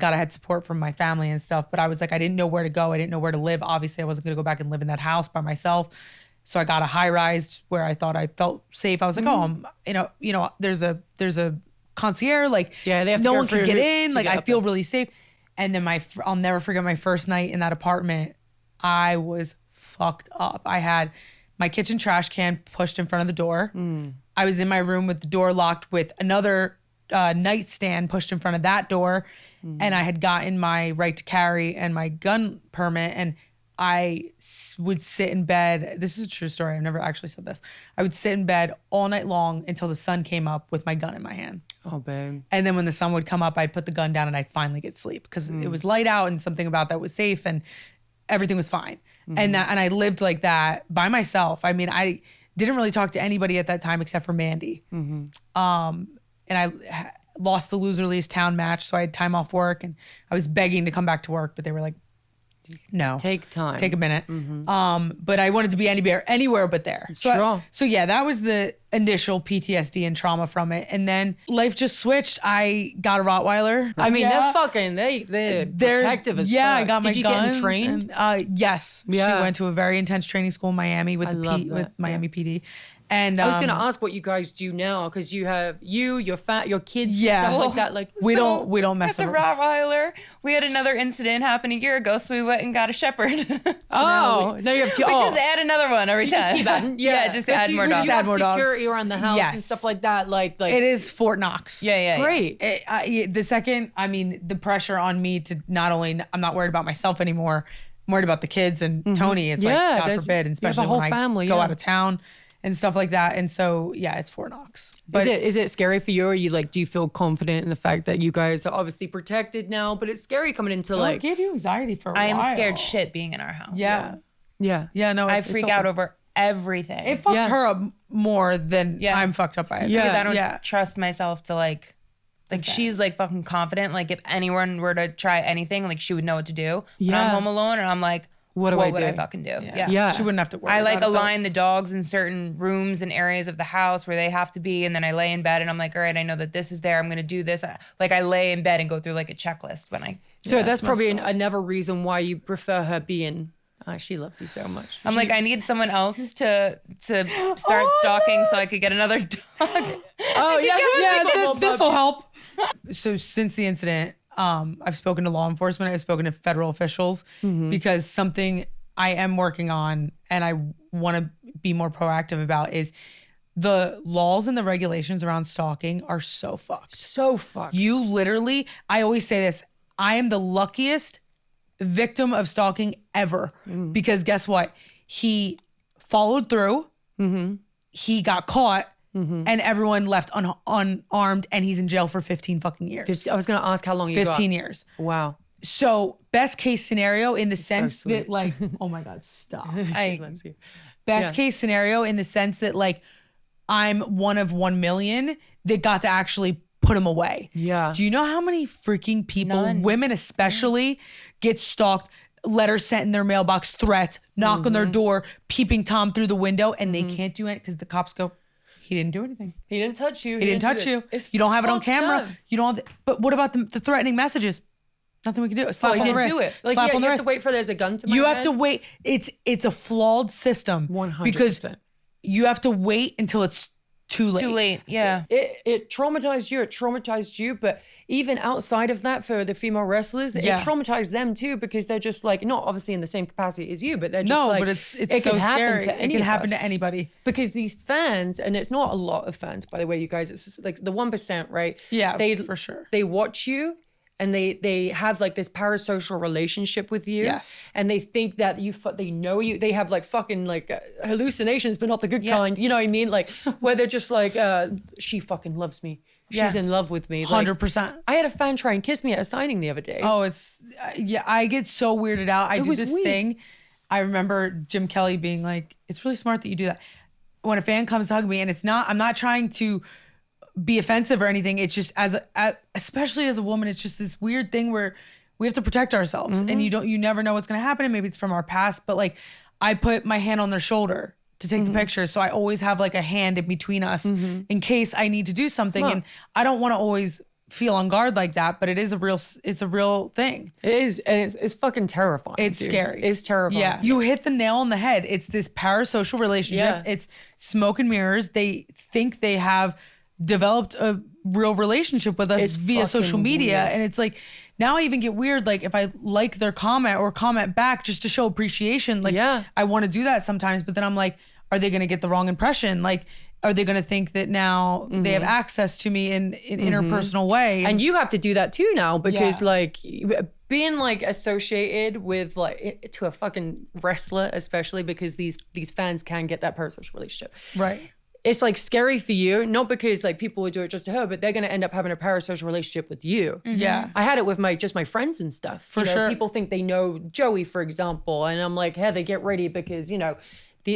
God I had support from my family and stuff, but I was like, I didn't know where to go. I didn't know where to live. Obviously I wasn't going to go back and live in that house by myself. So I got a high rise where I thought I felt safe. I was like, there's a concierge, like, Yeah, they have to no go one through can get hoops in. to Like, get I up feel there. really safe. And then I'll never forget my first night in that apartment. I was fucked up. I had my kitchen trash can pushed in front of the door. I was in my room with the door locked with another nightstand pushed in front of that door. And I had gotten my right to carry and my gun permit. And I would sit in bed. This is a true story. I've never actually said this. I would sit in bed all night long until the sun came up with my gun in my hand. Oh, babe. And then when the sun would come up, I'd put the gun down and I'd finally get sleep because it was light out and something about that was safe and everything was fine. And I lived like that by myself. I mean, I didn't really talk to anybody at that time except for Mandy. And I lost the loser leaves town match, so I had time off work and I was begging to come back to work, but they were like, no, Take time. take a minute. But I wanted to be anywhere but there. So yeah, that was the initial PTSD and trauma from it. And then life just switched. I got a Rottweiler. I mean, Yeah. they're protective as yeah, fuck. I got my Did you guns get him trained? and, yes. Yeah. She went to a very intense training school in Miami with love with that. Miami PD. And I was gonna ask what you guys do now because you have your kids, Yeah. stuff like that. Like we don't mess At the around. Rottweiler, we had another incident happen a year ago, so we went and got a shepherd. now you have two. We oh. just add another one every You time. just keep adding, just But add do more you, dogs. You have Add more dogs. security around the house and Yes. stuff like that. Like It is Fort Knox. Yeah. great. The second, the pressure on me to not only, I'm not worried about myself anymore, I'm worried about the kids and Toni. It's Yeah, like, God there's- forbid, and you have a especially whole when family, I go yeah. out of town and stuff like that. And so, yeah, it's Fort Knox. But Is it scary for you, or do you feel confident in the fact that you guys are obviously protected now? But it's scary coming into it like, gave you anxiety for a I while. am scared shit being in our house. Yeah. yeah, Yeah, no. I it's freak so- out over everything. It fucks her up more than I'm fucked up by it. Because I don't trust myself to like she's like fucking confident. Like if anyone were to try anything, like she would know what to do. When I'm home alone and I'm like, what would I fucking do? Yeah. She wouldn't have to worry. I like about align the dogs in certain rooms and areas of the house where they have to be. And then I lay in bed and I'm like, all right, I know that this is there. I'm going to do this. Like I lay in bed and go through like a checklist when I. So that's probably another reason why you prefer her being. She loves you so much. I'm like, I need someone else to start stalking so I could get another dog. Oh yeah, this will help. So since the incident, I've spoken to law enforcement. I've spoken to federal officials because something I am working on and I want to be more proactive about is the laws and the regulations around stalking are so fucked. So fucked. You literally, I always say this, I am the luckiest victim of stalking ever because guess what? He followed through, he got caught, and everyone left unarmed and he's in jail for 15 fucking years. I was going to ask how long you 15 years. Wow. So best case scenario in the sense sweet. that like, oh my God, stop. She loves you. Best case scenario in the sense that like I'm one of 1 million that got to actually put him away. Yeah. Do you know how many freaking people, women especially, get stalked, letters sent in their mailbox, threats, knock on their door, peeping Tom through the window, and they can't do it because the cops go, he didn't do anything. He didn't touch you. He didn't touch you. It's You don't have it on fucked camera. up. You don't have but what about the threatening messages? Nothing we can do. A slap He on the didn't wrist. do it. Like, Slap yeah, on the you have wrist. to wait for there's a gun to my You head. have to wait. It's a flawed system. 100%. Because you have to wait until it's too late. Too late. Yeah. It traumatized you. It traumatized you. But even outside of that, for the female wrestlers, it traumatized them too because they're just like not obviously in the same capacity as you, but they're just No, like but it's it so can happen scary. to any It can of happen us. to anybody. Because these fans, and it's not a lot of fans, by the way, you guys. It's just like the 1%, right? Yeah, they for sure. They watch you. And they have like this parasocial relationship with you. Yes. And they think that they know you. They have like fucking like hallucinations, but not the good kind. You know what I mean? Like where they're just like, she fucking loves me. She's in love with me. Like, 100%. I had a fan try and kiss me at a signing the other day. Oh, it's I get so weirded out. I do was this weird. thing. I remember Jim Kelly being like, "It's really smart that you do that." When a fan comes to hug me, and I'm not trying to be offensive or anything. It's just especially as a woman, it's just this weird thing where we have to protect ourselves, and you never know what's gonna happen. And maybe it's from our past, but like I put my hand on their shoulder to take the picture, so I always have like a hand in between us in case I need to do something. Smart. And I don't want to always feel on guard like that, but it's a real thing. It is, and it's fucking terrifying. It's dude. scary. It's terrifying. Yeah. You hit the nail on the head. It's this parasocial relationship. Yeah. It's smoke and mirrors. They think they have developed a real relationship with us It's via social fucking media. weird. And it's like, now I even get weird. Like if I like their comment or comment back just to show appreciation, like I want to do that sometimes, but then I'm like, are they going to get the wrong impression? Like, are they going to think that now they have access to me in an interpersonal way? And you have to do that too now because like being like associated with like to a fucking wrestler, especially because these fans can get that parasocial relationship. Right. It's like scary for you, not because like people would do it just to her, but they're gonna end up having a parasocial relationship with you. Yeah. I had it with my friends and stuff. For sure. People think they know Joey, for example, and I'm like, Heather, get ready because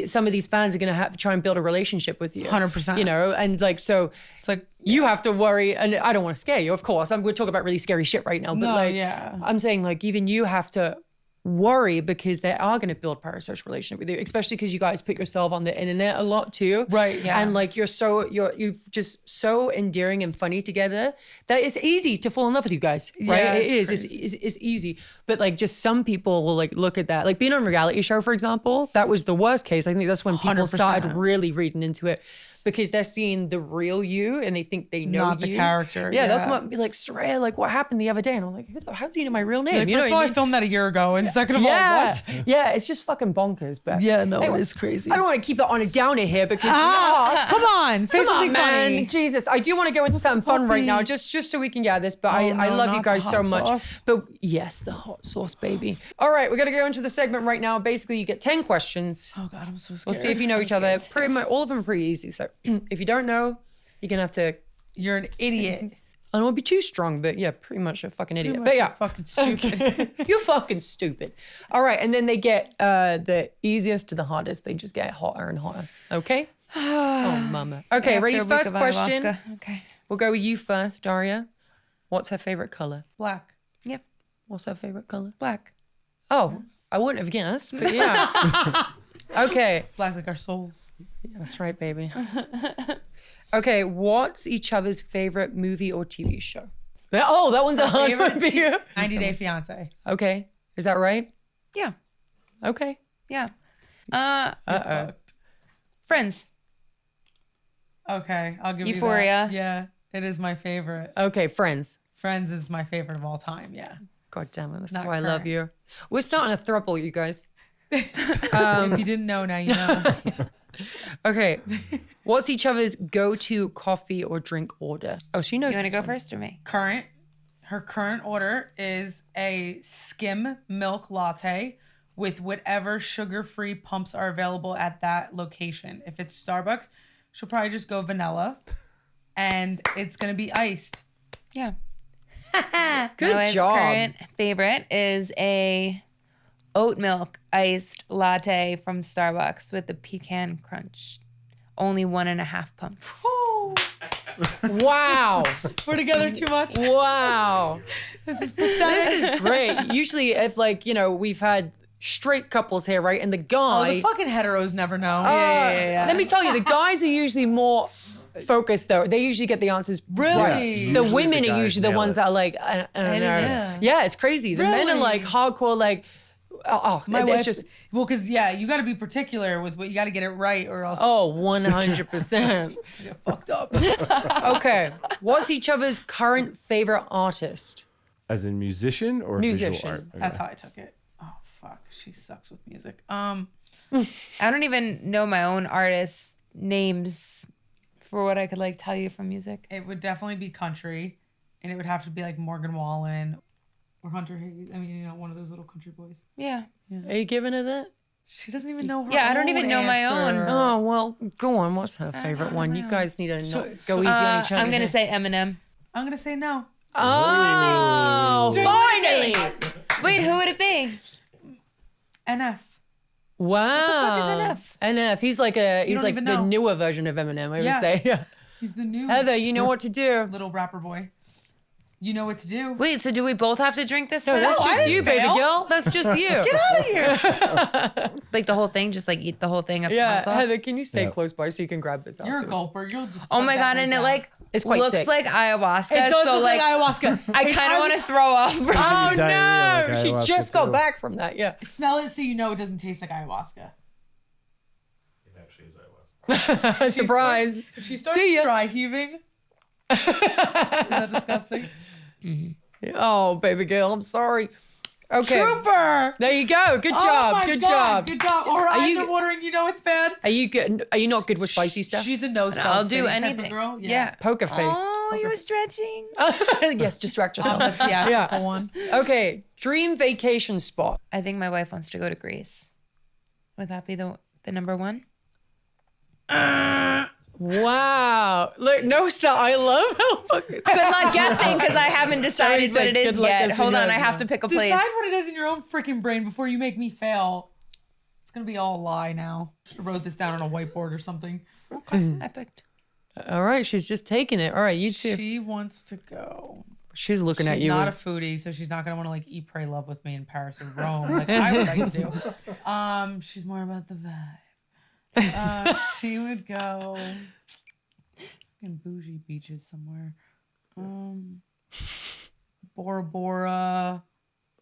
some of these fans are gonna have to try and build a relationship with you. 100%. And like so, It's like, you have to worry, and I don't want to scare you, of course. We're talking about really scary shit right now, but I'm saying like even you have to worry because they are going to build parasocial relationship with you, especially because you guys put yourself on the internet a lot too. Right. Yeah. And like you're just so endearing and funny together that it's easy to fall in love with you guys. Right. Yeah, It is. It's easy. But like just some people will like look at that. Like being on a reality show, for example, that was the worst case. I think that's when people 100%. started really reading into it. Because they're seeing the real you and they think they know Not the you. character, Yeah, they'll yeah. come up and be like, Saraya, like what happened the other day? And I'm like, how's he know my real name? like, You know first of what all, I I mean? filmed that a year ago. And second of Yeah. all, what? Yeah, it's just fucking bonkers. But It is crazy. I don't want to keep it on a downer here because Come on. Say come something on, man. funny. Jesus, I do want to go into something fun right now, just so we can get this. But I no, love you not guys the so hot much. sauce. But yes, the hot sauce, baby. All right, we're gonna go into the segment right now. Basically, you get 10 questions. Oh God, I'm so scared. We'll see if you know each other. Pretty much all of them are pretty easy. So if you don't know, you're gonna have to You're an idiot. I don't want to be too strong, but yeah, pretty much a fucking idiot. But yeah, Fucking stupid. you're fucking stupid. All right, and then they get the easiest to the hardest. They just get hotter and hotter. Okay. Oh, mama. Okay, ready? After a week First of question. ayahuasca. Okay. We'll go with you first, Daria. What's her favorite color? Black. Yep. What's her favorite color? Black. Oh, I wouldn't have guessed, but yeah. Okay. Black like our souls. That's right, baby. Okay, what's each other's favorite movie or TV show? Oh, that one's a hard one for you. 90 Day Fiance. Okay, is that right? Yeah. Okay. Yeah. Uh-oh. Friends. Okay, I'll give you Euphoria. that. Yeah, it is my favorite. Okay, Friends. Friends is my favorite of all time. Yeah. God damn it, that's Not why I love current. you. We're starting a throuple, you guys. If you didn't know, now you know. Okay, what's each other's go-to coffee or drink order? Oh, she knows You want to this go one. first or me? Her current order is a skim milk latte with whatever sugar-free pumps are available at that location. If it's Starbucks, she'll probably just go vanilla, and it's gonna be iced. Yeah. Good My wife's job. current favorite is a oat milk iced latte from Starbucks with the pecan crunch. Only 1.5 pumps. Wow. We're together too much. Wow. This is pathetic. This is great. Usually if we've had straight couples here, right? And the guy... Oh, the fucking heteros never know. Let me tell you, the guys are usually more focused though. They usually get the answers Really? right. Yeah, The usually women the are guys usually the nail ones it. that are like, I don't know. yeah. Yeah, it's crazy. The men are Really? like hardcore, like, My it's wife, just, well, because you got to be particular with what you got to get it right, or else 100%. you get fucked up. Okay. What's each other's current favorite artist? As in musician or Musician. visual art? Okay. That's how I took it. Oh fuck, she sucks with music. I don't even know my own artists' names for what I could like tell you from music. It would definitely be country, and it would have to be like Morgan Wallen or Hunter Hayes. I mean, one of those little country boys. Yeah. Are you giving her that? She doesn't even know her. Yeah, I don't even own know my own. answer. Oh, well, go on. What's her favorite one? You guys need to go easy on each other. I'm gonna say Eminem. I'm gonna say no. Oh, finally. Wait, who would it be? NF. Wow. fuck is NF. He's like don't the even know. newer version of Eminem, I would Yeah. say. Yeah. He's the new Heather, you know what to do. little rapper boy. You know what to do. Wait, so do we both have to drink this? No, now? that's I just didn't you, baby fail. girl. That's just you. Get out of here. Like the whole thing, just like eat the whole thing of Yeah, hot sauce? Heather, can you stay Yeah. close by so you can grab this You're a afterwards? gulper. You'll just. Oh chug my that god, right and it down. like It's quite looks thick. like ayahuasca. It does so look like ayahuasca. I kind of want to throw up. Oh Diarrhea no, like she ayahuasca just got too. back from that. Yeah. Smell it so you know it doesn't taste like ayahuasca. It actually is ayahuasca. Surprise. If she starts See ya. dry heaving. Is that disgusting? Oh, baby girl, I'm sorry. Okay. Trooper. There you go. Good Oh job. my Good God, job. Good job. Or her Are eyes you- are watering. You know it's bad. Are you good? Are you not good with spicy stuff? She's a no I'll do type of anything. girl. Yeah. Poker face. Oh, you were stretching. Yes, distract yourself. The theatrical one. Okay, dream vacation spot. I think my wife wants to go to Greece. Would that be the number one? Wow. Look, no, so I love how fucking. Good luck guessing because I haven't decided Sorry, what it good is luck yet. guessing Hold on, yours I have now. to pick a place. Decide what it is in your own freaking brain before you make me fail. It's gonna be all a lie now. I wrote this down on a whiteboard or something. I picked. All right, she's just taking it. All right, you too. She wants to go. She's looking at She's you. not a with- foodie, so she's not gonna want to like eat, pray, love with me in Paris or Rome, like I would like to do. She's more about the vibe. She would go in bougie beaches somewhere. Bora Bora.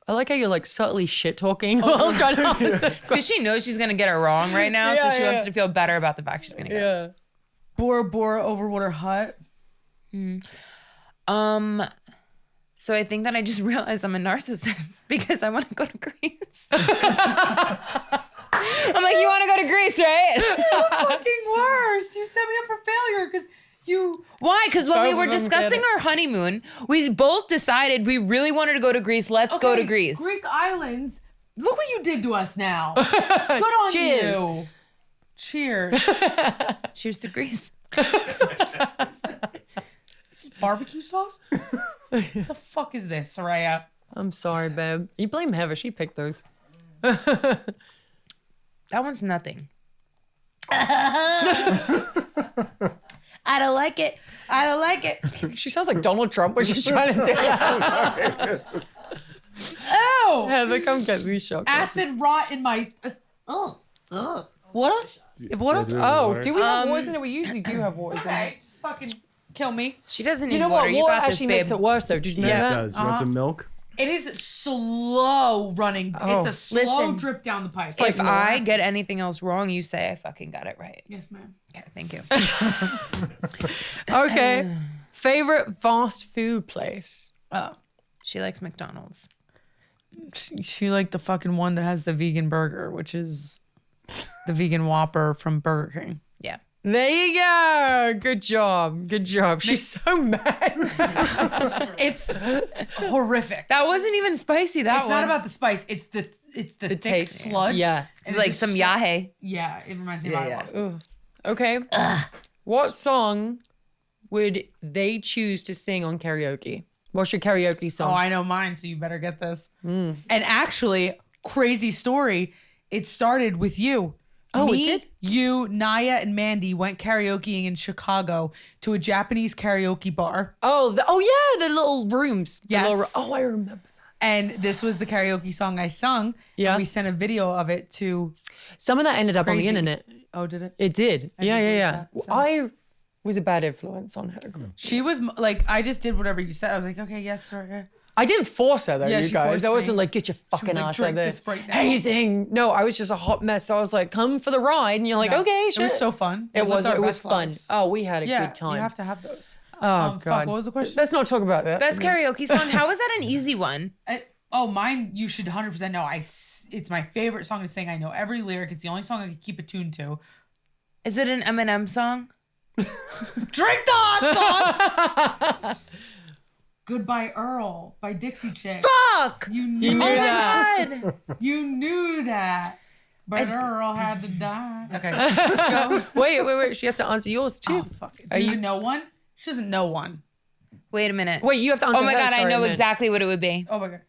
I like how you're like subtly shit talking while trying to answer this question. Because she knows she's gonna get it wrong right now, Yeah, so she yeah. wants to feel better about the fact she's gonna get it. Yeah. Bora Bora Overwater Hut. So I think that I just realized I'm a narcissist because I want to go to Greece. I'm like, you want to go to Greece, right? Fucking worst. You set me up for failure because you. Why? Because when we Both were of them discussing get it. our honeymoon, we both decided we really wanted to go to Greece. Let's go to Okay, Greece. Greek islands. Look what you did to us now. Good on Cheers. you. Cheers. Cheers to Greece. barbecue sauce? The fuck is this, Saraya? I'm sorry, babe. You blame Heather. She picked those. That one's nothing. I don't like it. I don't like it. She sounds like Donald Trump when she's trying to do that. Ew! Heather, come get these shots. Acid rot in my. What? If what? Oh, do we have waters in it? We usually do have waters in it. Okay, just fucking kill me. She doesn't need You know water. what? You Water got this, actually babe. makes it worse, though. Did you know It that? does. You want some milk? It is slow running. Oh, It's a slow listen. drip down the pipe. If I get anything else wrong, you say I fucking got it right. Yes, ma'am. Okay, thank you. Okay. Favorite fast food place? Oh. She likes McDonald's. She like the fucking one that has the vegan burger, which is the vegan Whopper from Burger King. Yeah. There you go. Good job. Good job. She's so mad. It's horrific. That wasn't even spicy. That It's one. not about the spice. It's the thick taste. sludge. Yeah. It's like just some so- yahe. Yeah, it reminds me Yeah, of yeah. ayahuasca. Ooh. Okay. What song would they choose to sing on karaoke? What's your karaoke Oh, song? I know mine, so you better get this. And actually, crazy story. It started with you. Oh, it Me, did? You, Naya, and Mandy went karaokeing in Chicago to a Japanese karaoke bar. Oh, yeah, the little rooms. The Yes. I remember. And this was the karaoke song I sung. Yeah. And we sent a video of it to. Some of that ended up on the Crazy. internet. Oh, did it? It did. Yeah, did yeah, read yeah. that. Sounds- I was a bad influence on her. She was like, I just did whatever you said. I was like, okay, yes, sir. I didn't force her though, Yeah, you she guys. forced I wasn't me. like, get your fucking like, ass "Drink out there. this right now." Hazing. No, I was just a hot mess. So I was like, come for the ride. And you're like, No, okay, It sure. was so fun. It We was lived our best fun. lives. Oh, we had a Yeah, good time. you have to have those. Oh, Fuck, God. what was the question? Let's not talk about that. Best karaoke song. How is that an easy one? Mine, you should 100% know. It's my favorite song to sing. I know every lyric. It's the only song I can keep it tuned to. Is it an Eminem song? Drink the hot sauce! Goodbye Earl by Dixie Chick. Fuck! You You knew knew that. that. You knew that. But Earl had to die. Okay. Go. Wait. She has to answer yours too. Oh, fuck it. Are Do you you- even know one? She doesn't know one. Wait a minute. Wait, you have to answer Oh my hers. god, I Sorry, know man. exactly what it would be. Oh my God.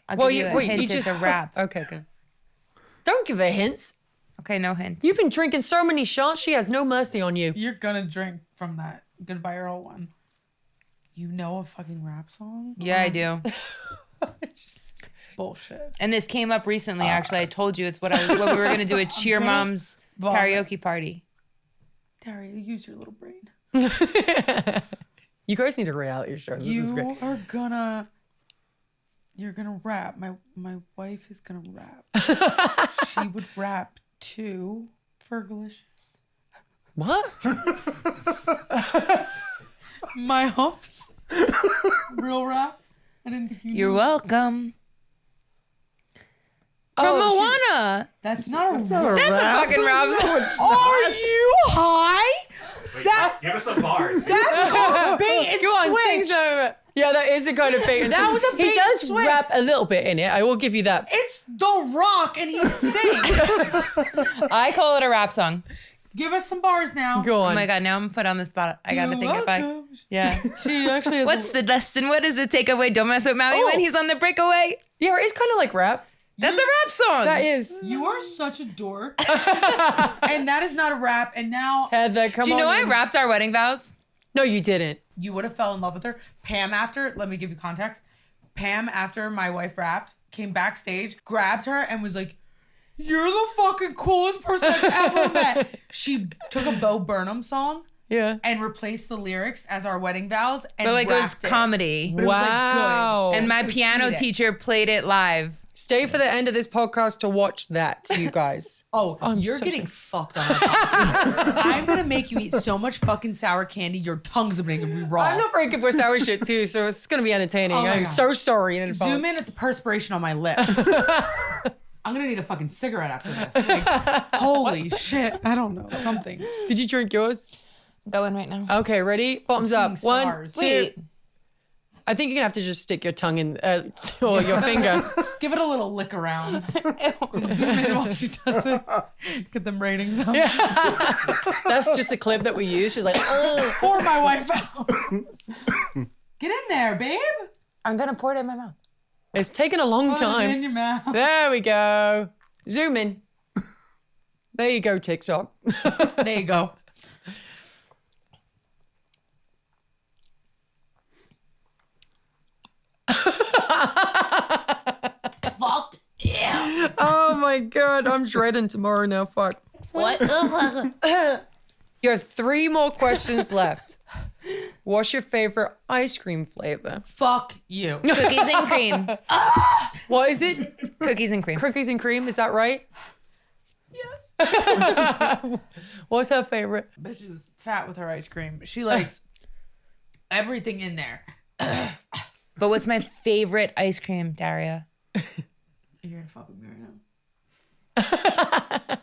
I'll Well, give you a hint. It's a rap. Okay, good. Don't give her hints. Okay, no hints. You've been drinking so many shots. She has no mercy on you. You're gonna drink from that Goodbye Earl one. You know a fucking rap song? Yeah, I do. Bullshit. And this came up recently. Actually, I told you it's what we were gonna do at Cheer gonna Mom's vomit. karaoke party. Daria, use your little brain. You guys need a reality show. This is great. You're gonna rap. My wife is gonna rap. She would rap too. Fergalicious. What? My humps. Real rap. I didn't think you You're knew. welcome. From Oh, Moana. That's not a rap. That's a fucking rap song. Are you high? That Give us some bars. that's called bait and Go on, sing switch. some. Yeah, that is a kind of bait and That switch. was a bait He and does switch. rap a little bit in it. I will give you that. It's The Rock and he sings. I call it a rap song. Give us some bars now. Go on. Oh my god, now I'm put on the spot. I gotta You're think if I. welcome. Yeah. She actually has What's the lesson? What is the takeaway? Don't mess with Maui Oh. when he's on the breakaway. Yeah, it's kind of like rap. That's a rap song. That is. You are such a dork. And that is not a rap. And now Heather, come on. Do you know I in. rapped our wedding vows? No, you didn't. you would have fell in love with her. Pam after, let me give you context. Pam after my wife rapped, came backstage, grabbed her and was like, "You're the fucking coolest person I've ever met." She took a Bo Burnham song Yeah. and replaced the lyrics as our wedding vows and But like it was rapped comedy. But it was, like, good. Wow. And my It was piano comedic. teacher played it live. Stay for the end of this podcast to watch that, you guys. Oh, I'm you're so getting sorry. fucked on our podcast. I'm gonna make you eat so much fucking sour candy, your tongue's gonna be raw. I'm not very good with sour shit too, so it's gonna be entertaining. Oh my I'm God. so sorry in advance. Zoom in at the perspiration on my lip. I'm gonna need a fucking cigarette after this. Like, holy shit. I don't know. Something. Did you drink yours? Going right now. Okay, ready? Bottoms up. seeing 1, stars. 2. Wait. I think you're gonna have to just stick your tongue in, or your finger. Give it a little lick around. Zoom in while she does it. Get them ratings up. That's just a clip that we use. She's like, oh. Pour my wife out. Get in there, babe. I'm gonna pour it in my mouth. It's taken a long Put it in time. your mouth. There we go. Zoom in. There you go, TikTok. There you go. Fuck yeah. Oh my God, I'm dreading tomorrow now. Fuck. What the fuck? You have 3 more questions left. What's your favorite ice cream flavor? Fuck you. Cookies and cream. What is it? Cookies and cream. Cookies and cream, is that right? Yes. What's her favorite? Bitch is fat with her ice cream. She likes everything in there. But what's my favorite ice cream, Daria? You're gonna fuck with me right now.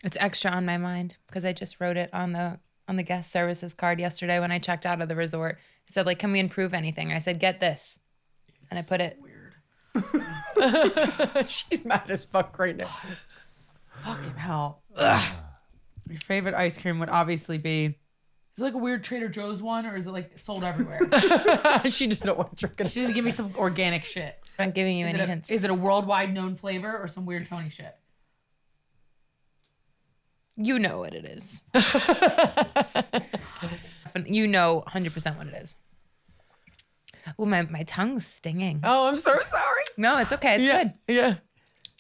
It's extra on my mind because I just wrote it on the guest services card yesterday when I checked out of the resort. It said, like, can we improve anything? I said, get this. And I put it. Weird. She's mad as fuck right now. Fucking hell. Ugh. Your favorite ice cream would obviously be, is it like a weird Trader Joe's one or is it like sold everywhere? She just don't want to drink it. She's gonna give me some organic shit. I'm not giving you any Is hints. it a worldwide known flavor or some weird Tony shit? You know what it is. You know 100% what it is. Oh, my tongue's stinging. Oh, I'm so sorry. No, it's okay. It's good. Yeah.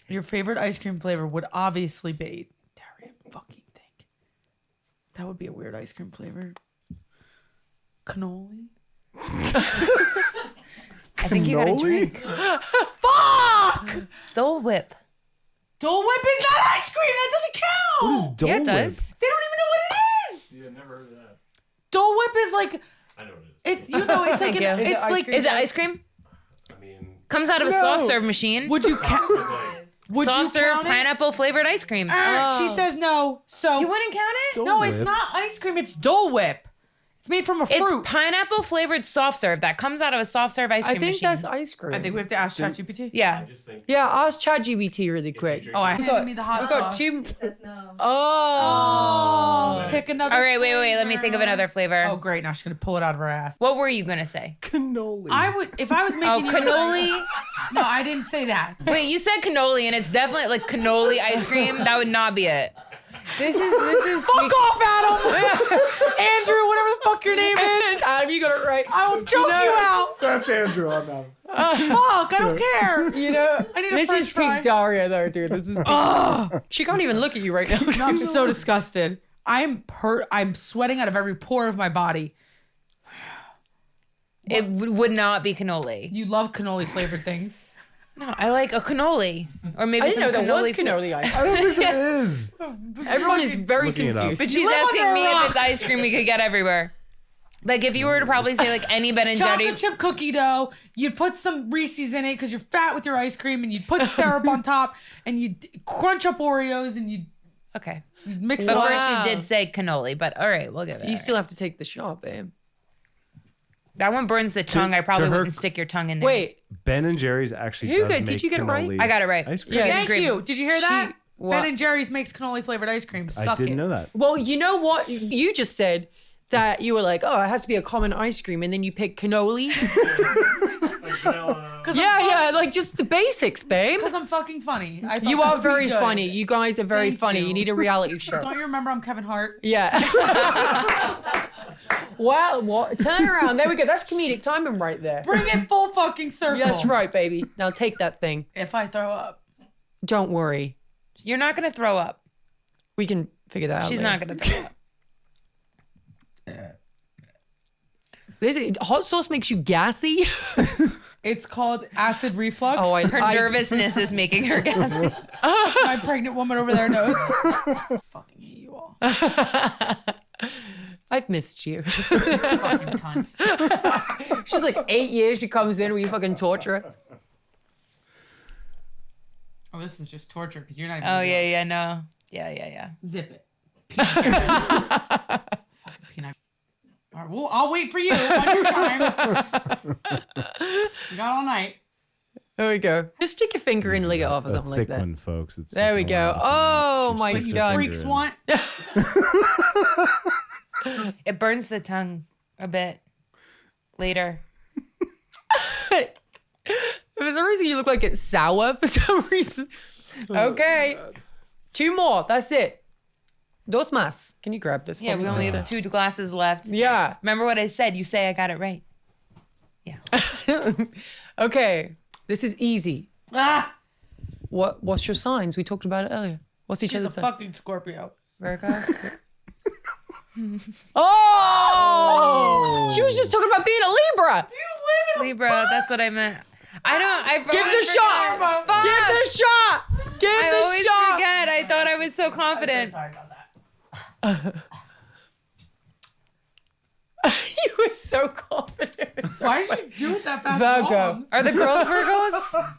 Your favorite ice cream flavor would obviously be, Daria, fucking think. That would be a weird ice cream flavor. Cannoli? I think you gotta drink. Fuck! Dole Whip. Dole Whip is not ice cream. That doesn't count. What is Dole Yeah, it Whip? does. They don't even know what it is. Yeah, never heard of that. Dole Whip is like, I know what it is. it's, you know, it's like, Thank an, you. Is it it's ice like, cream? Is it ice cream? I mean, Comes out of a No. soft serve machine. would you count? like, Would Soft you serve count it? pineapple flavored ice cream. She says no. So You wouldn't count it? no, it's Whip? not ice cream. It's Dole Whip. It's made from a It's fruit. pineapple flavored soft serve that comes out of a soft serve ice I cream think machine. that's ice cream. I think we have to ask ChatGPT. Yeah. I just think Yeah, ask ChatGPT really quick. drink Oh, I We've handed got, me the hot we've got sauce. 2. Says no. Oh. Pick another. All right, wait. Let me flavor. think of another flavor. Oh, great! Now she's gonna pull it out of her ass. What were you gonna say? Cannoli. I would, if I was making. Oh, you cannoli. No, I didn't say that. Wait, you said cannoli, and it's definitely like cannoli ice cream. That would not be it. This is Fuck off, Adam. Andrew, whatever the fuck your name is. Adam, you got it right. I will choke you out. That's Andrew. I'm out. Fuck, I don't care. You know, I need a this french is fry. peak Daria though, dude. This is peak. She can't even look at you right now. No, I'm so disgusted. I'm sweating out of every pore of my body. It would not be cannoli. You love cannoli flavored things. No, I like a cannoli, or maybe I didn't know some there was cannoli. cannoli ice I cream. don't think there is. Everyone is very Looking it up. confused. But she's live under asking a me rock. if it's ice cream we could get everywhere. Like if you were to probably say like any Ben and Chocolate Jerry. chip cookie dough. You'd put some Reese's in it because you're fat with your ice cream, and you'd put syrup on top, and you'd crunch up Oreos, and you'd Okay, mix but it up. first Wow. you did say cannoli. But all right, we'll give it. You still have to take the shot, babe. That one burns the tongue. I probably to her- wouldn't stick your tongue in there. Wait, Ben and Jerry's actually Who does did make you get it right? cannoli I got it right. Ice cream. Yeah. Thank Cream. you. Did you hear that? what? Ben and Jerry's makes cannoli flavored ice cream. I Suck didn't it. know that. well, you know what? You just said that you were like, oh, it has to be a common ice cream, and then you pick cannoli. like vanilla. yeah, like just the basics, babe. Because I'm fucking funny. I thought You that are would be very good. funny. You guys are very Thank funny. you. You need a reality show. Don't you remember I'm Kevin Hart? Yeah. Wow, what? Turn around. There we go. That's comedic timing right there. Bring it full fucking circle. That's right, baby. Now take that thing. If I throw up. Don't worry. You're not gonna throw up. We can figure that out. She's later. not gonna throw up. Hot sauce makes you gassy. It's called acid reflux. Oh, Her nervousness is making her gassy. My pregnant woman over there knows. Fucking hate you all. I've missed you. Fucking cunts. She's like 8 years. She comes in. We fucking torture her. Oh, this is just torture because you're not even. Oh yeah, no, yeah. Zip it. Fucking peanut. All right, well, I'll wait for you on your time. We got all night. There we go. Just stick your finger in and lick it off or A something like thick that. one, folks. It's There we taking a go. while to come out. Oh She my sticks her God. finger Freaks in. want. It burns the tongue a bit later. There's a reason you look like it's sour for some reason. Okay. 2 more. That's it. Dos más. Can you grab this for Yeah, me, we only have sister? 2 glasses left. Yeah. Remember what I said? You say I got it right. Okay. This is easy. Ah, What's your signs? We talked about it earlier. What's each she's a other's sign? fucking Scorpio. Virgo. Oh! She was just talking about being a Libra. Libra, that's what I meant. I Give the shot. Give the shot. Give I the always shot. forget. I thought I was so confident. Sorry about that. You were so confident. Why did you do it that fast? Virgo. Wrong? Are the girls Virgos?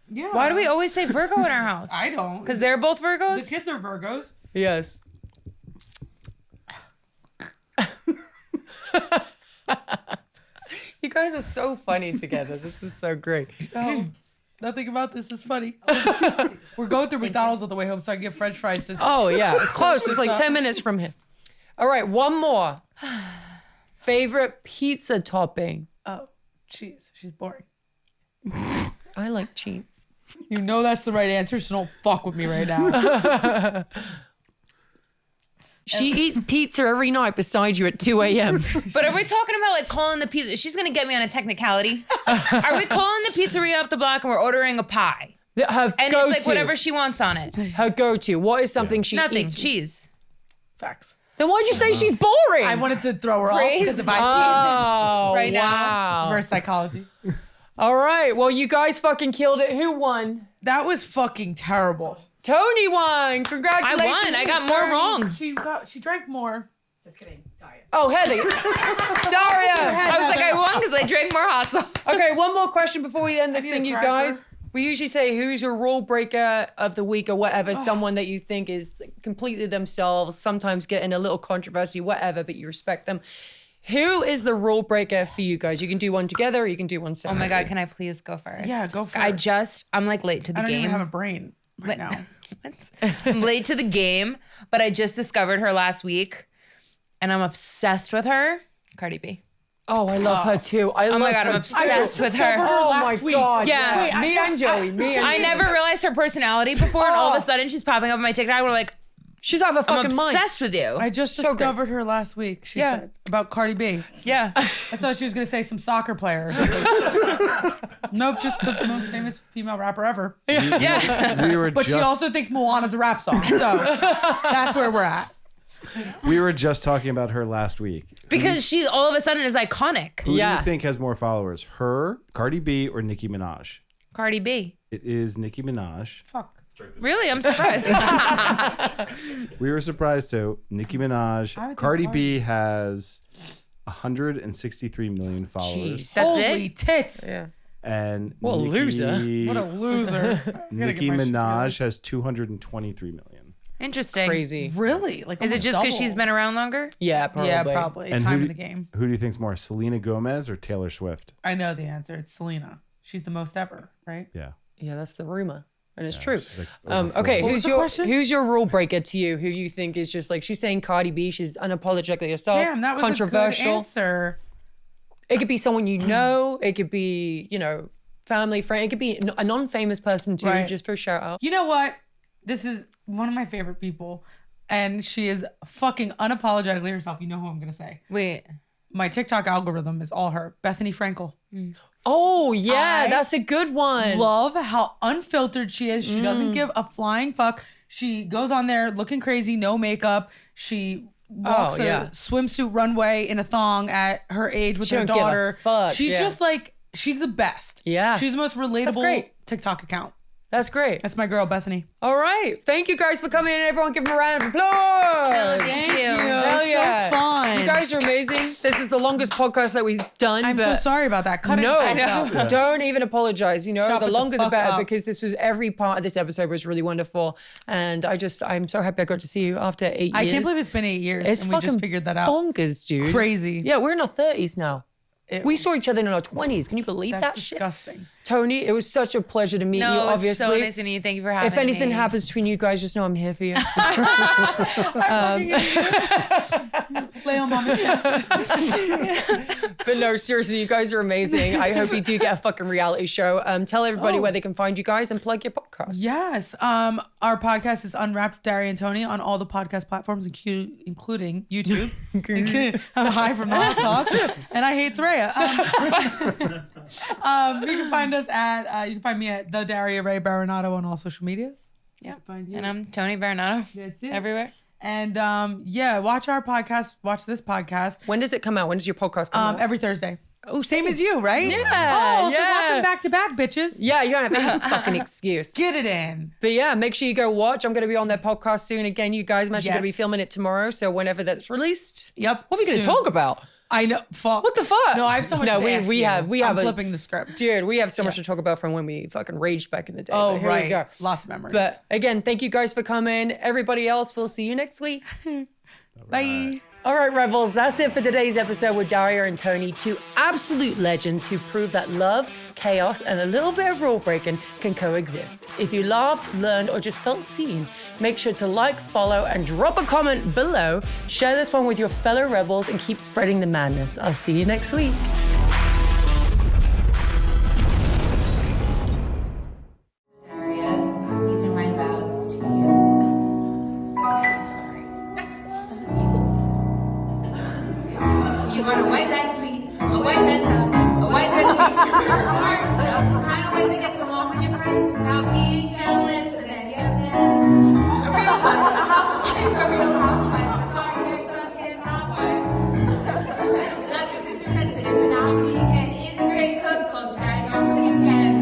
Yeah. Why do we always say Virgo in our house? I don't. Because they're both Virgos? The kids are Virgos. Yes. You guys are so funny together. This is so great. No, nothing about this is funny. We're going through McDonald's on the way home, so I can get French fries. Oh, yeah. It's close. It's like 10 minutes from here. All right. One more. Favorite pizza topping? Oh, cheese. She's boring. I like cheese. You know that's the right answer, so don't fuck with me right now. She eats pizza every night beside you at 2 a.m. But are we talking about like calling the pizza? She's going to get me on a technicality. Are we calling the pizzeria up the block and we're ordering a pie? Her And go-to. it's like whatever she wants on it. Her go-to. What is something she Nothing. eats? Cheese. Facts. Then why'd you say she's boring? I wanted to throw her off Praise because if I Oh, right now. wow. reverse psychology. All right. Well, you guys fucking killed it. Who won? That was fucking terrible. Tony won. I Congratulations. won. I to got more Tony. wrong. She drank more. Just kidding. Daria. Oh, Heather. Daria. I was like, I won because I drank more hot sauce. Okay, one more question before we end this need thing, a you cracker. guys. We usually say who's your rule breaker of the week or whatever, someone that you think is completely themselves, sometimes getting a little controversy, whatever, but you respect them. Who is the rule breaker for you guys? You can do one together or you can do one Oh separate. my God, can I please go first? Yeah, go first. I'm like late to the I don't game. even have a brain right now. I'm late to the game, but I just discovered her last week and I'm obsessed with her. Cardi B. Oh, I love her too. I love my God, her I'm too. obsessed with her. Oh my last week. God. Yeah. Wait, Me and Joey. Me and I never realized her personality before, and all of a sudden she's popping up on my TikTok. We're like, She's out of her I'm fucking mind. obsessed with you. I just So good. discovered her last week. She Yeah. said about Cardi B. Yeah. I thought she was gonna say some soccer player or something. Nope, just the most famous female rapper ever. Yeah. We were But just she also thinks Moana's a rap song. So that's where we're at. we were just talking about her last week. Because she all of a sudden is iconic. Who do Yeah. you think has more followers, her, Cardi B, or Nicki Minaj? Cardi B. It is Nicki Minaj. Fuck. Really? I'm surprised. We were surprised too. Nicki I would Minaj. think Cardi B has 163 million followers. Jeez. That's Holy it? tits. Yeah. And What a loser. What a loser. I gotta Nicki get my shit Minaj has 223 million. Interesting. Crazy. Really? Like Is it almost just because she's double. been around longer? Yeah, probably. Yeah, probably. And Time who in do- the game. Who do you think's more, Selena Gomez or Taylor Swift? I know the answer. It's Selena. She's the most ever, right? Yeah. Yeah, that's the rumor. And it's true. she's like over Okay, 40. What was the question? who's your rule breaker to you? Who you think is just like she's saying Cardi B, she's unapologetically herself, Damn, that was a good controversial. answer. It could be someone you know. It could be family friend. It could be a non-famous person too, Right. just for a shout out. You know what? This is one of my favorite people, and she is fucking unapologetically herself. You know who I'm gonna say? Wait. My TikTok algorithm is all her. Bethany Frankel. Oh yeah, I that's a good one. Love how unfiltered she is. She Mm. doesn't give a flying fuck. She goes on there looking crazy, no makeup. She walks yeah. a swimsuit runway in a thong at her age with She her don't give a daughter. fuck, She's yeah. just like, she's the best. Yeah. She's the most relatable great. TikTok account. That's great. That's my girl, Bethany. All right, thank you guys for coming in. Everyone, give them a round of applause. Thank you. Hell So yeah. fun. You guys are amazing. This is the longest podcast that we've done. I'm so but sorry about that. Cut No, it out. don't even apologize. Chop The it the longer the fuck better up. because this was every part of this episode was really wonderful. And I'm so happy I got to see you after 8 years. I can't believe it's been 8 years It's and we just fucking figured that out. bonkers, dude. Crazy. Yeah, we're in our 30s now. It- We saw each other in our 20s. Can you believe That's that shit? disgusting. Toni, it was such a pleasure to meet you, No, it was obviously. so nice meeting you. Thank you for having me. If anything happens between you guys, just know I'm here for you. Lay on mama's chest. But no, seriously, you guys are amazing. I hope you do get a fucking reality show. Tell everybody where they can find you guys and plug your podcast. Yes. Our podcast is Unwrapped with Daria and Toni on all the podcast platforms, including YouTube. I'm high from the hot sauce. And I hate Saraya. You can find us at, you can find me at the Daria Ray Berenato on all social medias. Yeah. Find you. And I'm Toni Berenato. That's it. Everywhere. And watch our podcast, watch this podcast. When does it come out? When does your podcast come out? Every Thursday. Oh, same as you, right? Yeah, Oh, so yeah. watch them back to back, bitches. Yeah, you don't have any fucking excuse. Get it in. But yeah, make sure you go watch. I'm going to be on their podcast soon. Again, you guys, I'm actually going to be Yes. filming it tomorrow. So whenever that's released. Yep. What are we going to soon. talk about? I know. Fuck. What the fuck? No, I have so much No, to ask we you. have I'm a flipping the script. Dude, we have so much to talk about from when we fucking raged back in the day. Oh, But here right. we go. Lots of memories. But again, thank you guys for coming. Everybody else, we'll see you next week. Bye. All right, Rebels, that's it for today's episode with Daria and Toni, two absolute legends who prove that love, chaos, and a little bit of rule breaking can coexist. If you laughed, learned, or just felt seen, make sure to like, follow, and drop a comment below. Share this one with your fellow Rebels and keep spreading the madness. I'll see you next week. Daria, these are my vows to you. I'm sorry. You want a white that's sweet, a white that's tough, a white that's hard stuff, the kind of white that gets along with your friends without being jealous, and then you have that. A housewife, a real housewife. Sorry, you're such a hot wife. Love your sister sensitive, but not weekend. Is a great cook, close your eyes on the weekend.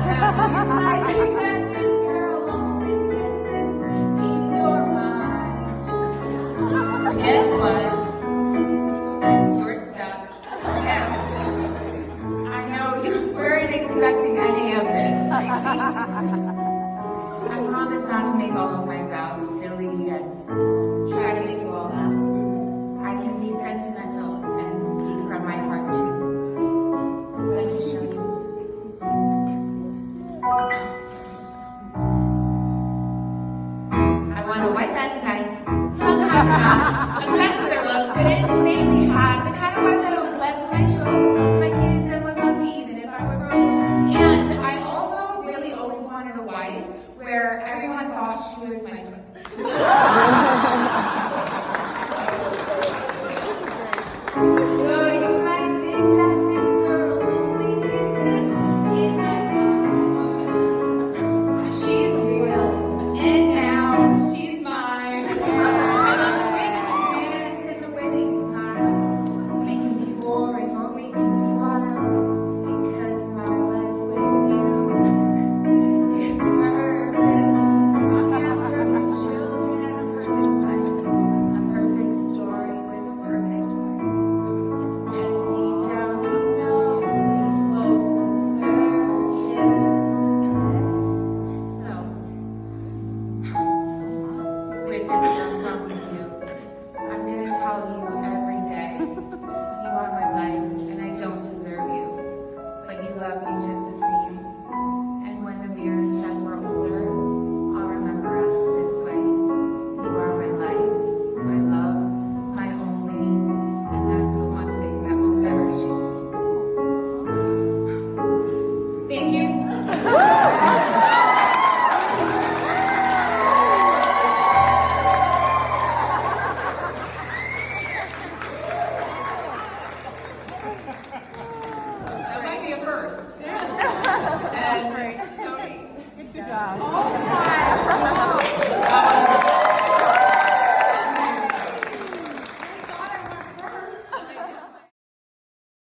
I think that this girl only exists in your mind. Guess what? You're stuck. Yeah. I know you weren't expecting any of this. I promise not to make all of my vows